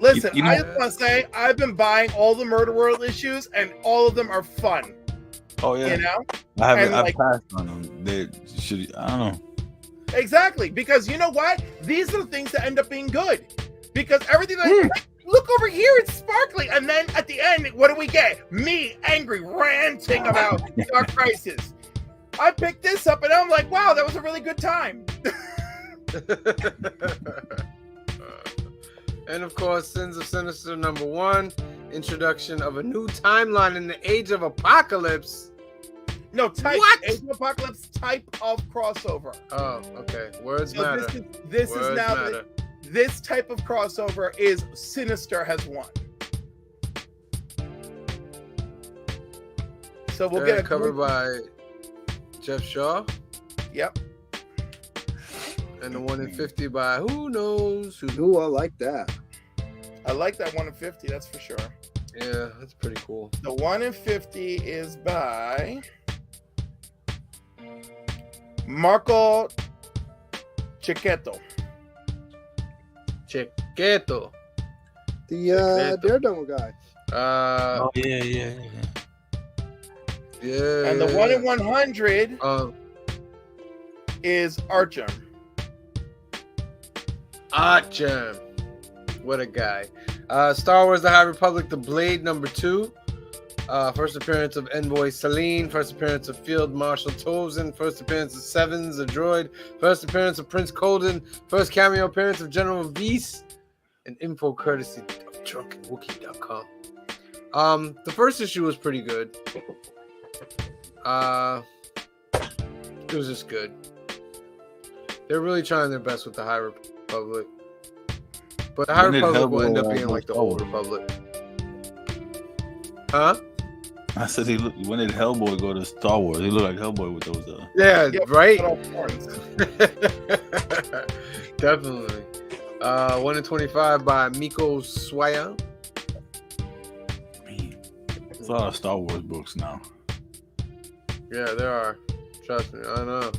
Listen, You know- I just want to say I've been buying all the Murder World issues, and all of them are fun. Oh yeah. You know, I haven't. and, I've like- passed on them. They should. I don't know. exactly, because you know what? These are the things that end up being good. Because everything that look over here, it's sparkly, and then at the end, what do we get? Me angry, ranting about Dark Crisis. I picked this up, and I'm like, wow, that was a really good time. And of course, Sins of Sinister #1. Introduction of a new timeline in the Age of Apocalypse. No, type What? Age of Apocalypse type of crossover. Oh, okay. Words So matter. this is Words now matter. this type of crossover is Sinister has won. So we'll get a cover group- by Jeff Shaw, Yep. and the 1 in 50 by who knows who. Ooh, I like that. I like that 1 in 50, that's for sure. Yeah, that's pretty cool. The 1 in 50 is by Marco Chiqueto. Chiqueto. The Chiqueto. Daredevil guy. Oh yeah. Yeah. And the 1 in 100 is Archer. Archer. What a guy. Star Wars The High Republic, The Blade #2. First appearance of Envoy Celine. First appearance of Field Marshal Tovzin. First appearance of Sevens, a droid. First appearance of Prince Colden. First cameo appearance of General Veese. And info courtesy of drunkenwookie.com. The first issue was pretty good. It was just good. They're really trying their best with the High Republic. But the High When did Republic will end Hellboy up being like the Old go? Republic. Huh? I said when did Hellboy go to Star Wars? He looked like Hellboy with those. Yeah, Yep. right? Little horns. Definitely. 1 in 25 by Miko Swaya. Man, it's a lot of Star Wars books now. Yeah, there are. Trust me, I know.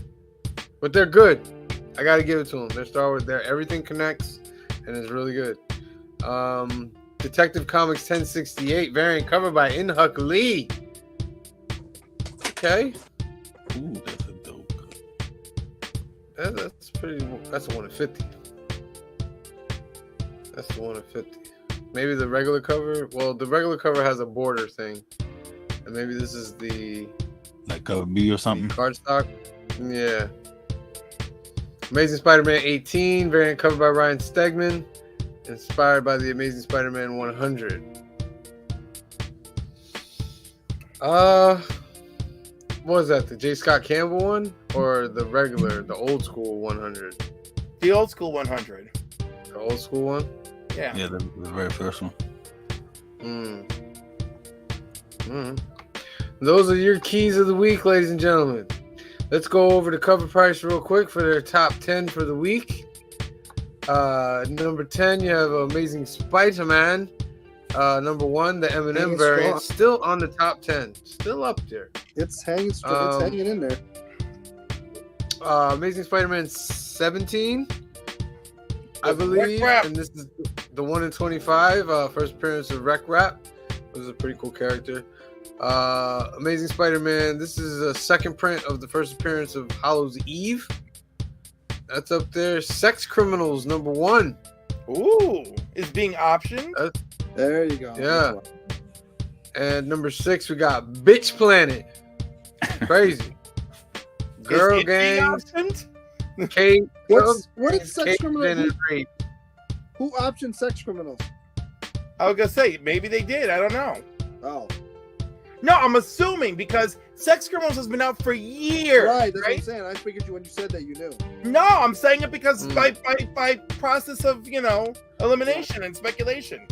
But they're good. I gotta give it to them. They're Star Wars. Everything connects, and it's really good. Detective Comics 1068 variant cover by Inhuk Lee. Okay, Ooh, that's a dope. that's pretty. That's a 1 in 50. That's the 1 in 50. Maybe the regular cover. Well, the regular cover has a border thing, and maybe this is the Like cover B or something. cardstock. Yeah. Amazing Spider-Man 18 variant cover by Ryan Stegman, inspired by the Amazing Spider-Man 100. What was that? The J. Scott Campbell one or the regular, the old school 100? The old school 100. The old school one. Yeah. Yeah, the very first one. Those are your keys of the week, ladies and gentlemen. Let's go over the cover price real quick for their top 10 for the week. Number 10, you have Amazing Spider-Man. Number 1, the M&M Hanging variant, strong. still on the top 10, still up there. It's hanging. It's hanging in there. Amazing Spider-Man 17, I believe, crap. and this the 1 in 25, first appearance of Wreck Rap. Was a pretty cool character. Amazing Spider-Man. This is a second print of the first appearance of Hallows Eve. That's up there. Sex Criminals #1. Ooh, is being optioned. There you go. Yeah. And #6, we got Bitch Planet. Crazy. Girl Is it being gangs. optioned? Kate. What is Sex Kate Criminals? and Rape. Who optioned Sex Criminals? I was gonna say maybe they did. I don't know. Oh, No, I'm assuming because Sex Criminals has been out for years. right. That's what I'm saying. I figured when you said that, you knew. No, I'm saying it because Mm. by process of elimination and speculation.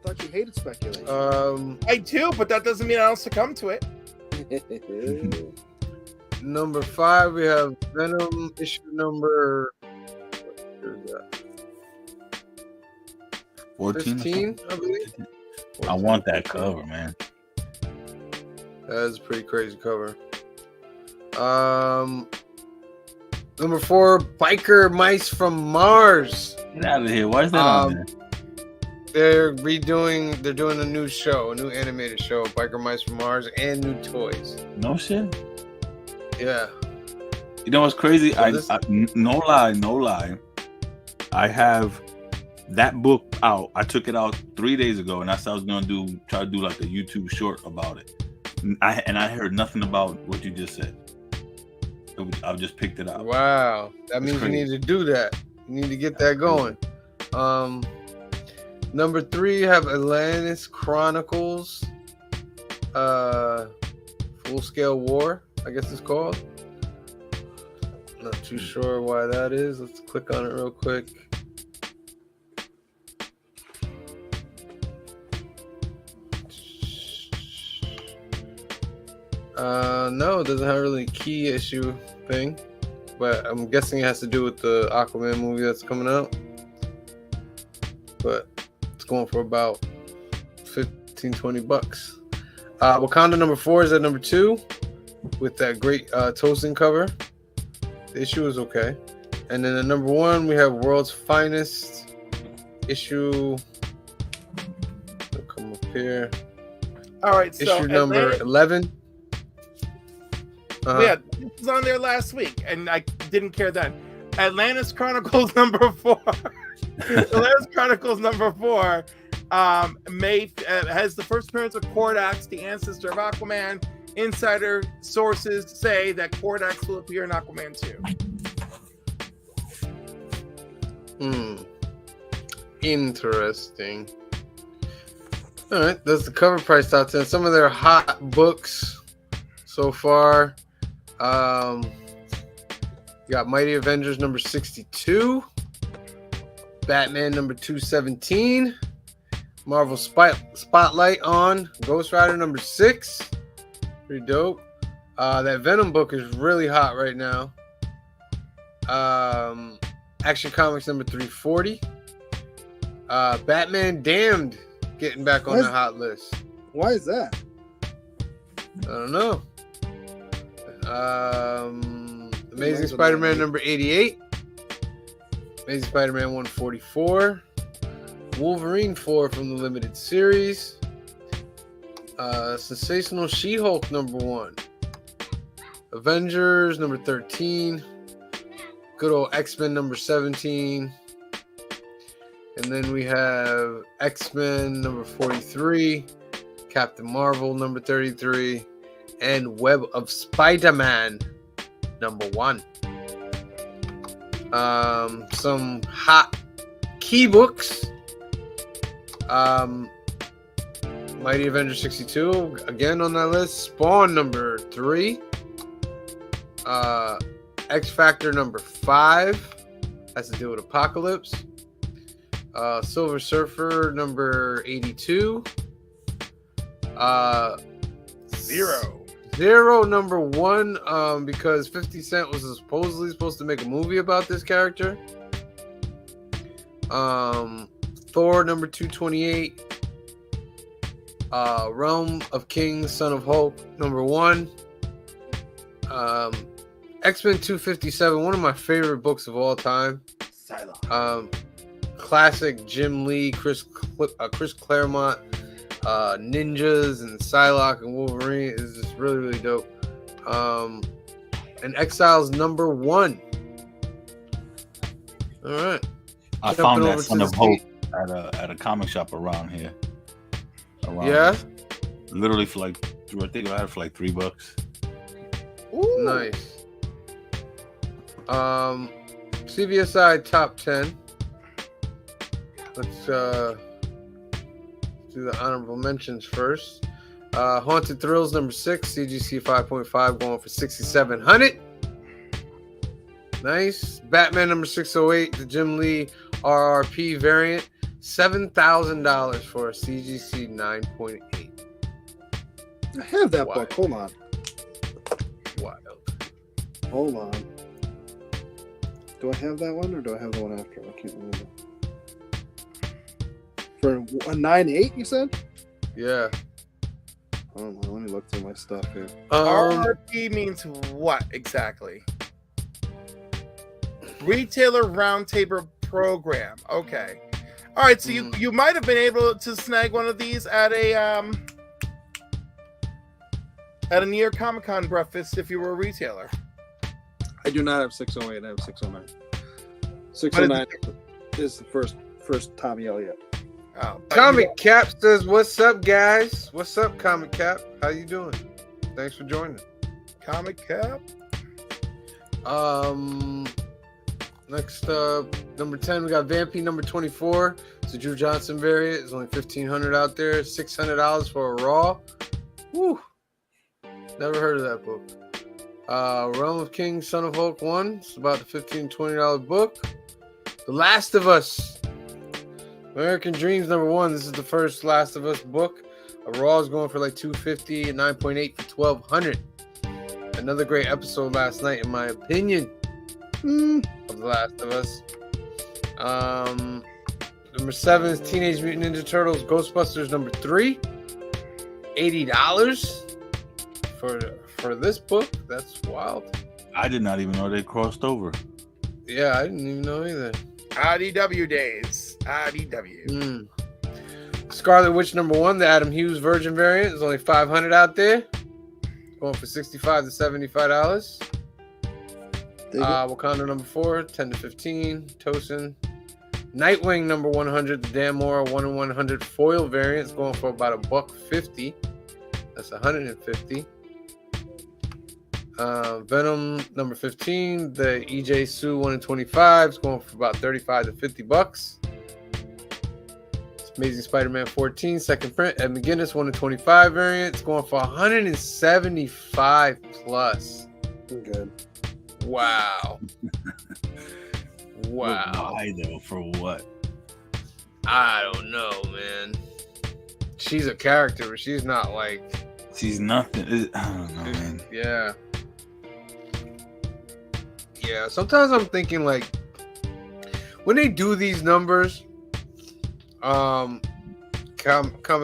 Thought you hated speculation. Uh, I do, but that doesn't mean I don't succumb to it. #5, we have Venom issue number. What is that? 14. 15, I believe. I want that cover, man. That is a pretty crazy cover. #4, Biker Mice from Mars. Get out of here. Why is that on there? They're doing a new show, a new animated show, Biker Mice from Mars, and new toys. No shit. Yeah. You know what's crazy? So this- No lie. I have that book out. I took it out 3 days ago, and I said I was gonna try to do like a YouTube short about it. And I heard nothing about what you just said. I just picked it out. Wow. That means crazy. you need to do that. You need to get that going. #3, you have Atlantis Chronicles. Full Scale War, I guess it's called. Not too sure why that is. Let's click on it real quick. No, it doesn't have really a key issue thing, but I'm guessing it has to do with the Aquaman movie that's coming out. But it's going for about $15-20. Wakanda #4 is at #2 with that great Tosin cover. The issue is okay. And then at #1 we have World's Finest issue. It'll come up here. All right, so Issue number 11. Yeah, it was on there last week, and I didn't care then. Atlantis Chronicles #4. Atlantis Chronicles #4 has the first appearance of Kordax, the ancestor of Aquaman. Insider sources say that Kordax will appear in Aquaman 2. Interesting. All right, that's the cover price top 10. Some of their hot books so far. You got Mighty Avengers #62, Batman #217, Marvel Spotlight on Ghost Rider #6. Pretty dope. That Venom book is really hot right now. Action Comics #340. Batman Damned getting back on the hot list. Why is that? I don't know. Amazing Spider-Man #88. Amazing Spider-Man 144. Wolverine 4 from the limited series. Sensational She-Hulk #1. Avengers #13. Good old X-Men #17. And then we have X-Men #43. Captain Marvel #33. And Web of Spider-Man #1. Some hot key books. Mighty Avengers 62 again on that list. Spawn #3. X Factor #5 has to do with Apocalypse. Silver Surfer #82. Zero #1, because 50 Cent was supposedly supposed to make a movie about this character. Thor #228. Realm of Kings, Son of Hulk #1. X-Men 257, one of my favorite books of all time. classic Jim Lee, Chris Claremont, ninjas and Psylocke and Wolverine is just really, really dope. And Exiles #1. All right. I Jumping found over that to Son the of Hope Steve. at a comic shop around here. Yeah. Literally for like, I think I had it for like $3. Ooh. Nice. CBSI top 10. Let's do the honorable mentions first. Haunted Thrills #6, CGC 5.5, going for 6,700. Nice. Batman #608, the Jim Lee RRP variant, $7,000 for a CGC 9.8. I have that Why? book. Hold on. Wild. Hold on. Do I have that one or do I have the one after? I can't remember. For a 9.8, you said? Yeah. Hold on, let me look through my stuff here. RRP means what exactly? Retailer Roundtable Program. Okay. All right. So you might have been able to snag one of these at a New York Comic Con breakfast if you were a retailer. I do not have 608. I have 609. 609 is the first Tommy Elliott. Oh, but Comic Cap says, "What's up, guys? What's up, Comic Cap? How you doing? Thanks for joining." Comic Cap. Next up, #10, we got Vampy #24. It's a Drew Johnson variant. It's only $1,500 out there. $600 for a Raw. Woo! Never heard of that book. Realm of Kings, Son of Hulk 1. It's about the $15-$20 book. The Last of Us. American Dreams #1. This is the first Last of Us book. A Raw is going for like $250 and 9.8 for $1,200. Another great episode last night, in my opinion, of The Last of Us. #7 is Teenage Mutant Ninja Turtles Ghostbusters #3. $80 for this book. That's wild. I did not even know they crossed over. Yeah, I didn't even know either. IDW days. IDW. Scarlet Witch #1, the Adam Hughes Virgin variant, is only $500 out there, going for $65 to $75. Wakanda #4, 10 to 15. Tosin. Nightwing #100, the Dan Mora 1 in 100 foil variant, is going for about $150. That's $150. Venom #15, the EJ Sue 1 in 25, is going for about $35 to $50. Amazing Spider-Man 14, second print. Ed McGuinness 1 in 25 variant, it's going for $175 plus. Good. Wow. Wow. Why though? For what? I don't know, man. She's a character, but she's not like. She's nothing. I don't know, man. Yeah. Yeah. Sometimes I'm thinking like, when they do these numbers, Comic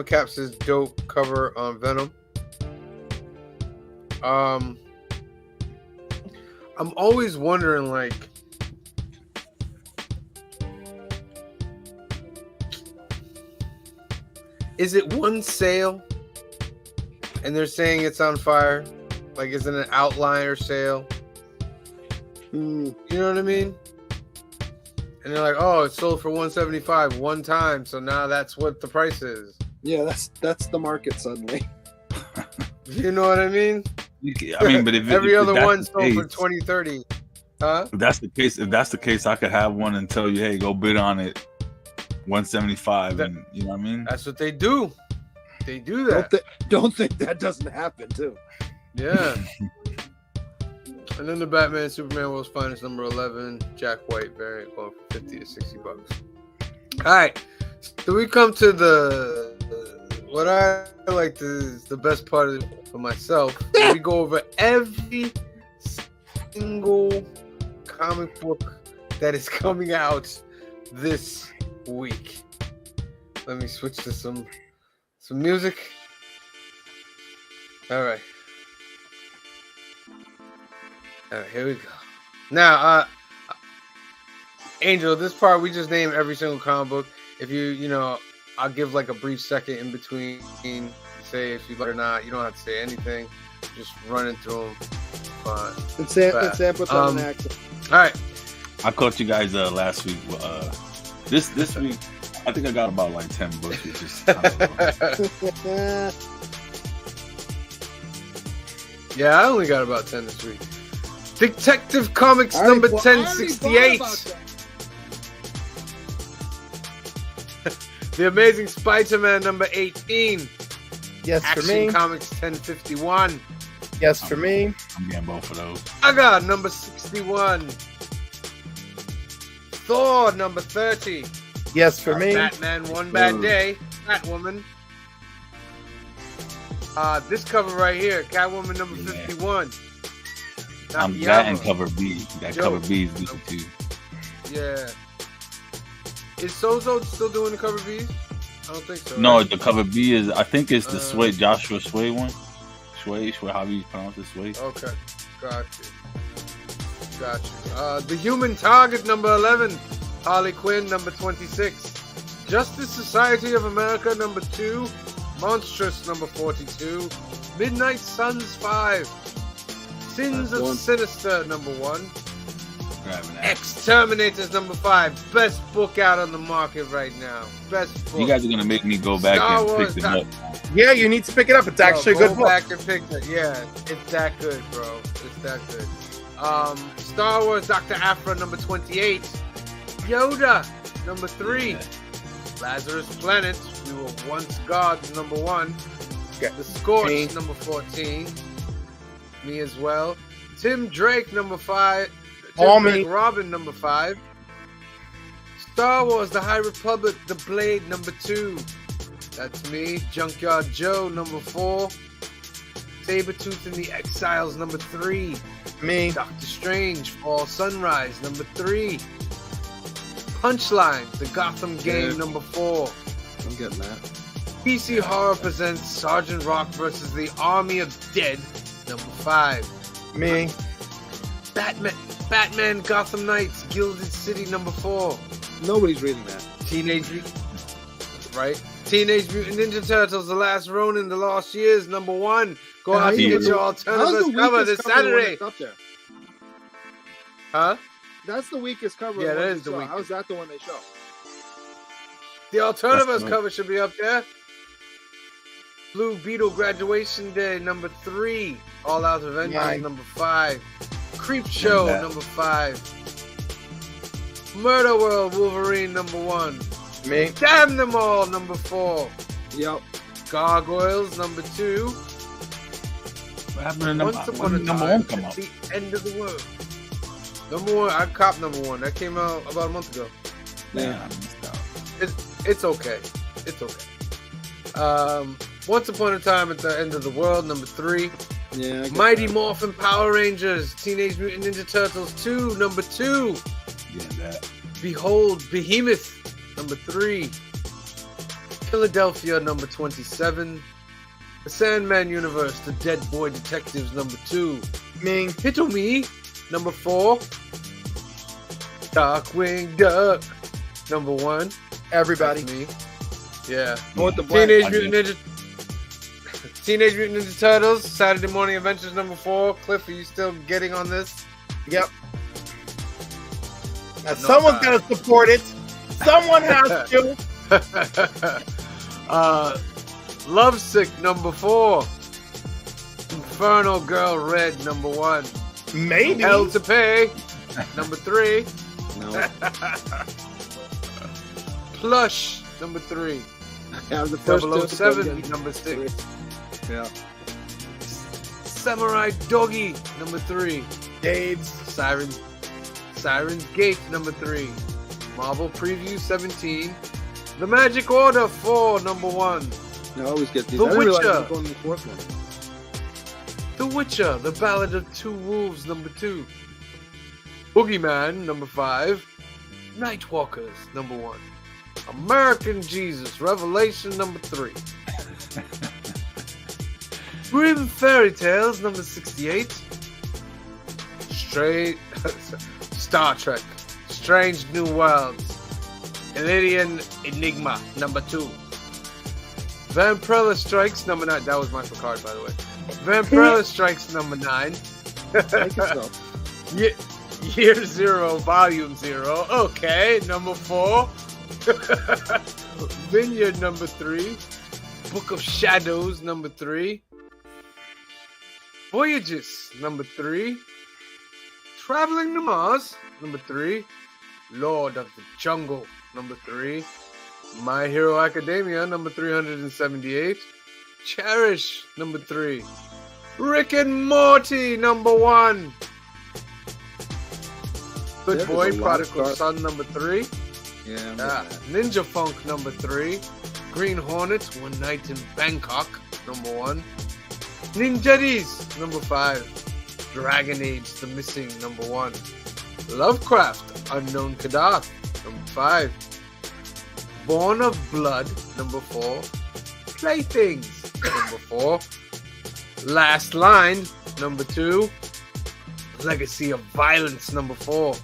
Cap says dope cover on Venom. I'm always wondering, like, is it one sale and they're saying it's on fire? Like, is it an outliner sale? You know what I mean? And they're like, oh, it's sold for $175 one time, so now that's what the price is. Yeah, that's the market suddenly. You know what I mean? I mean, but if every other that's one the sold case, for $20, $30. Huh? If that's the case, I could have one and tell you, hey, go bid on it, $175, and you know what I mean? That's what they do. They do that. Don't think that doesn't happen too. Yeah. And then the Batman Superman World's Finest #11, Jack White variant, going for $50 to $60. All right. So we come to what I like is the best part of it for myself. We go over every single comic book that is coming out this week. Let me switch to some music. All right. All right, here we go. Now, Angel, this part we just name every single comic book. If you know, I'll give like a brief second in between. Say if you like or not. You don't have to say anything. Just running through them. Fine. And Sam Fast. puts on an accent. All right. I caught you guys last week. This week, I think I got about like 10 books. Which is Yeah, I only got about 10 this week. Detective Comics All right, number well, I already 1068. thought about that. The Amazing Spider-Man number 18. Yes, for Action me. Comics 1051. Yes, for me. I'm getting both of those. I got number 61. Thor number 30. Yes, for me. Batman One Bad Day. Catwoman. This cover right here, Catwoman number Yeah. 51. I'm that and Nakayama. cover B. That Yo. cover B is good too. Yeah. Is Sozo still doing the cover B's? I don't think so. No, right? the cover B is, I think it's the Uh, Sway, Joshua Sway one. Sway, how you pronounce it, Sway? Okay. Got you. The Human Target number 11. Harley Quinn number 26. Justice Society of America number 2. Monstrous number 42. Midnight Suns 5. Sins That's of one. Sinister number 1. Grabbing that. Exterminators number 5. Best book out on the market right now. Best book. You guys are gonna make me go back Star and Wars pick them up. Yeah, you need to pick it up. It's actually a Bro, good go book. back and pick it. Yeah, it's that good, bro. It's that good. Star Wars Dr. Aphra number 28. Yoda number 3. Yeah. Lazarus Planet, We Were Once Gods number 1. Okay. The Scorch Me. number 14. Me as well. Tim Drake number 5. All Tim Drake me. Robin number 5. Star Wars The High Republic, The Blade number 2. That's me. Junkyard Joe number 4. Sabretooth and the Exiles number 3. Me. Doctor Strange Fall Sunrise number 3. Punchline The Gotham Game Yeah. number 4. I'm getting that. PC Horror presents Sergeant Rock versus the Army of Dead number 5. Me. Batman Gotham Knights Gilded City number 4. Nobody's reading that. Teenage Mutant Ninja Turtles: The Last Ronin, The Lost Years number 1. Go And out and you get do- your How's the alternative cover weakest this cover the one Saturday. that's up there? Huh? That's the weakest cover. Yeah, of the that one is they the show. weakest. How's that the one they show? The Alternatives That's right. cover should be up there. Blue Beetle Graduation Day number 3. All Out Avengers Nine. number 5. Creep Show that. number 5. Murder World Wolverine number 1. Me. Damn Them All number 4. Yep. Gargoyles number 2. What happened to number, Once when upon a did number time, one come at out? the end of the world. Number 1, I copped number 1. That came out about a month ago. Damn, I missed out. It's okay. It's okay. Once Upon a Time at the End of the World number 3. Yeah. I get Mighty that. Morphin Power Rangers, Teenage Mutant Ninja Turtles 2, number 2. Getting that. Behold Behemoth, number 3. Philadelphia, number 27. The Sandman Universe, The Dead Boy Detectives, number 2. Me. Hitomi, number 4. Darkwing Duck, number 1. Everybody. That's me. Yeah. I want the black. Teenage I Mutant Ninja Turtles, Saturday Morning Adventures number 4. Cliff, are you still getting on this? Yep. Now No someone's time. gonna support it. Someone has to. Lovesick number 4. Inferno Girl Red number 1. Maybe. Hell to Pay number 3. No. Plush number 3. I have the first two, 007 but number 6. yeah. Samurai Doggy number 3. Dave's. Siren's Gate number 3. Marvel Preview 17. The Magic Order 4 number 1. I always get these. The I didn't realize Witcher. I was going to the fourth one. The Witcher, The Ballad of Two Wolves number 2. Boogeyman number 5. Nightwalkers number 1. American Jesus Revelation number 3. Grimm Fairy Tales number 68. Star Trek Strange New Worlds. Elysian Enigma, number 2. Vampirella Strikes, number 9. That was my card, by the way. Vampirella Strikes, number 9. Thank yourself. Year 0, Volume 0. Okay, number 4. Vineyard, number 3. Book of Shadows, number 3. Voyages, number 3. Traveling to Mars, number 3. Lord of the Jungle, number 3. My Hero Academia, number 378. Cherish, number 3. Rick and Morty, number 1. Good There Boy, was a lot of Prodigal stars. Son, number 3. Yeah. Ninja Funk, number 3. Green Hornets, One Night in Bangkok, number 1. Ninjettis, number 5. Dragon Age, The Missing, number 1. Lovecraft, Unknown Kadath, number 5. Born of Blood, number 4. Playthings, number 4. Last Line, number 2. Legacy of Violence, number 4.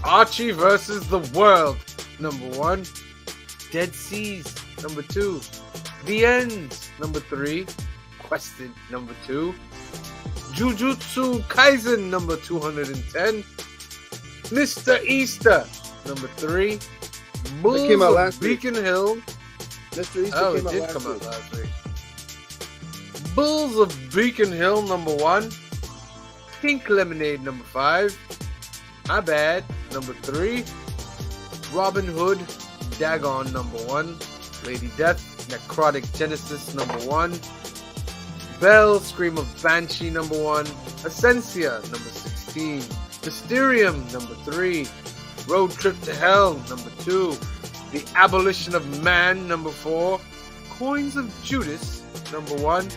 Archie versus the World, number 1. Dead Seas, number 2. The Ends, number 3. Quested, number 2. Jujutsu Kaisen, number 210. Mr. Easter, number 3. Bulls came out of last week. Beacon Hill. Mr. Easter Oh, came it out did last come out week. last week. Bulls of Beacon Hill, number 1. Pink Lemonade, number 5. My Bad, number 3. Robin Hood, Dagon, number 1. Lady Death, Necrotic Genesis, number 1. Bell, Scream of Banshee, number 1. Essentia, number 16. Mysterium, number 3. Road Trip to Hell, number 2. The Abolition of Man, number 4. Coins of Judas, number 1.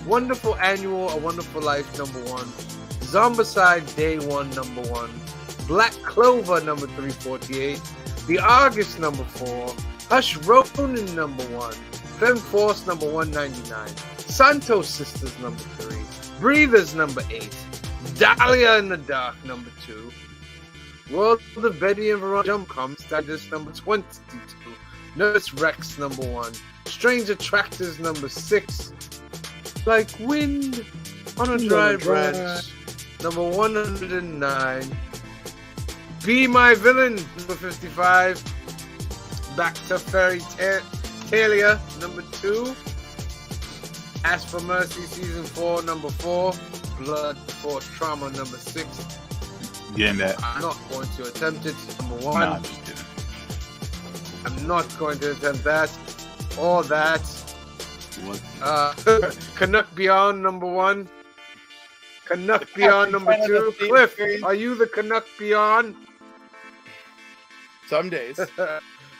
Wonderful Annual, A Wonderful Life, number 1. Zombicide, Day 1, number 1. Black Clover, number 348. The Argus, number 4. Hush Ronin, number 1. Femme Force, number 199. Santos Sisters, number 3. Breathers, number 8. Dahlia in the Dark, number 2. World of the Betty and Veronica Jump Comics, Digest, number 22. Nurse Rex, number 1. Strange Attractors, number 6. Like Wind on a Dry Branch, number 109. Be My Villain, number 55. Back to Fairy Talia, number 2. Ask for Mercy, season 4, number 4. Blood Before Trauma, number 6. Getting that. I'm not going to attempt it, number 1. Nah, I'm just kidding. I'm not going to attempt that or that. What? Canuck Beyond, number 1. Canuck Beyond, number 2. Cliff, are you the Canuck Beyond? Some days.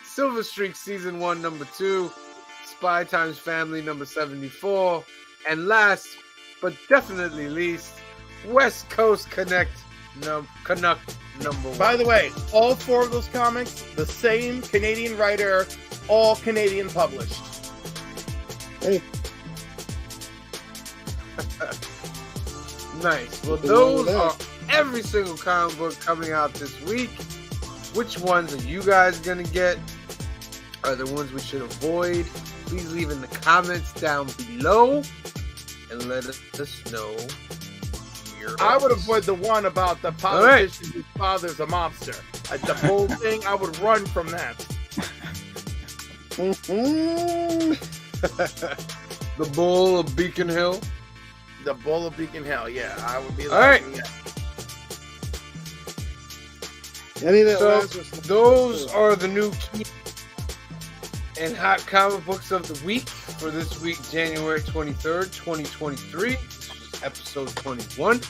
Silver Streak season 1, number 2. Spy Times Family, number 74. And last but definitely least, West Coast Canuck, number 1. By the way, all 4 of those comics, the same Canadian writer, all Canadian published. Hey, Nice. Well, Nothing wrong with those that. are every single comic book coming out this week. Which ones are you guys gonna get? Are the ones we should avoid? Please leave in the comments down below and let us know your I would thoughts. avoid the one about the politician whose father's a mobster. The whole thing, I would run from that. The Bull of Beacon Hill. The Bull of Beacon Hill, yeah, I would be All right. yeah. any of that So Lazarus stuff. those are the new key and hot comic books of the week for this week, January 23rd, 2023. This was episode 21.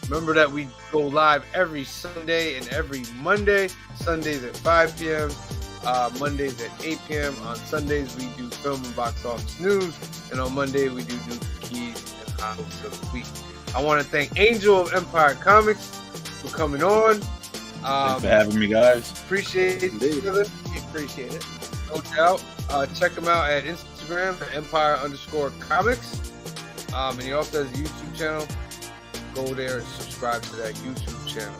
Remember that we go live every Sunday and every Monday. Sundays at 5 p.m., Mondays at 8 p.m. On Sundays, we do film and box office news. And on Monday, we do new keys and hot books of the week. I want to thank Angel of Empire Comics for coming on. Thanks for having me, guys. Appreciate Indeed. it, brother. We appreciate it. No doubt. Check him out at Instagram at Empire_Comics. And he also has a YouTube channel. Go there and subscribe to that YouTube channel.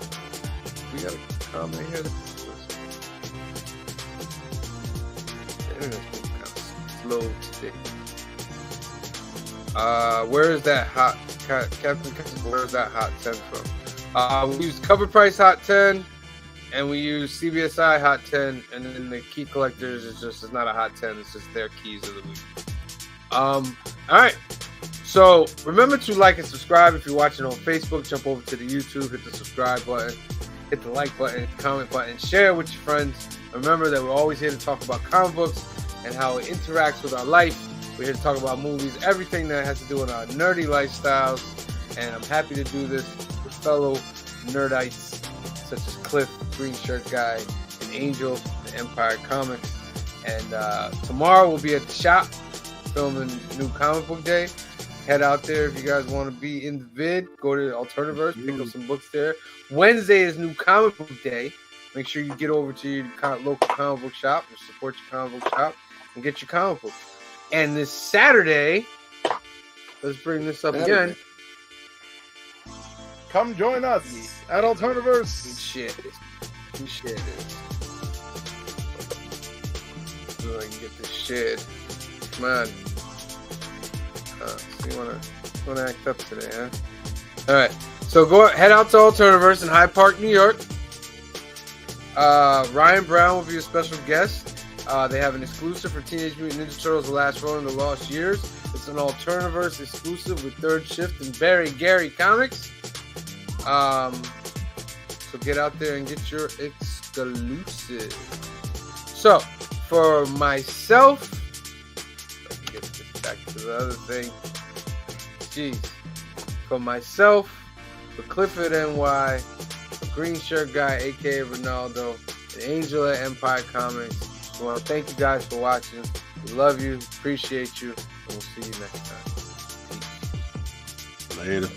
We got comment here? The internet's moving kind of slow today. Where is that hot Captain? Where is that hot 10 from? We use Cover Price Hot 10, and we use CBSI Hot 10, and then the key collectors is just, it's not a Hot 10, it's just their keys of the week. All right. So remember to like and subscribe if you're watching on Facebook. Jump over to the YouTube, hit the subscribe button, hit the like button, comment button, share with your friends. Remember that we're always here to talk about comic books and how it interacts with our life. We're here to talk about movies, everything that has to do with our nerdy lifestyles. And I'm happy to do this with fellow nerdites such as Cliff, Green Shirt Guy, and Angel, the Empire Comics. And tomorrow we'll be at the shop filming New Comic Book Day. Head out there if you guys want to be in the vid. Go to Alternaverse, pick up some books there. Wednesday is New Comic Book Day. Make sure you get over to your local comic book shop or support your comic book shop and get your comic books. And this Saturday, let's bring this up again. Come join us at Alternaverse. Shit. So I can get this shit. Come on. So you wanna act up today, huh? All right. So head out to Alternaverse in Hyde Park, New York. Ryan Brown will be a special guest. They have an exclusive for Teenage Mutant Ninja Turtles: The Last Run in the Lost Years. It's an Alternaverse exclusive with Third Shift and Barry Gary Comics. So get out there and get your exclusive. So for myself, let me get this back to the other thing. Jeez. For myself, for Clifford NY, for Green Shirt Guy, aka Ronaldo, and Angel at Empire Comics. I want to thank you guys for watching. We love you, appreciate you, and we'll see you next time. Peace. Later.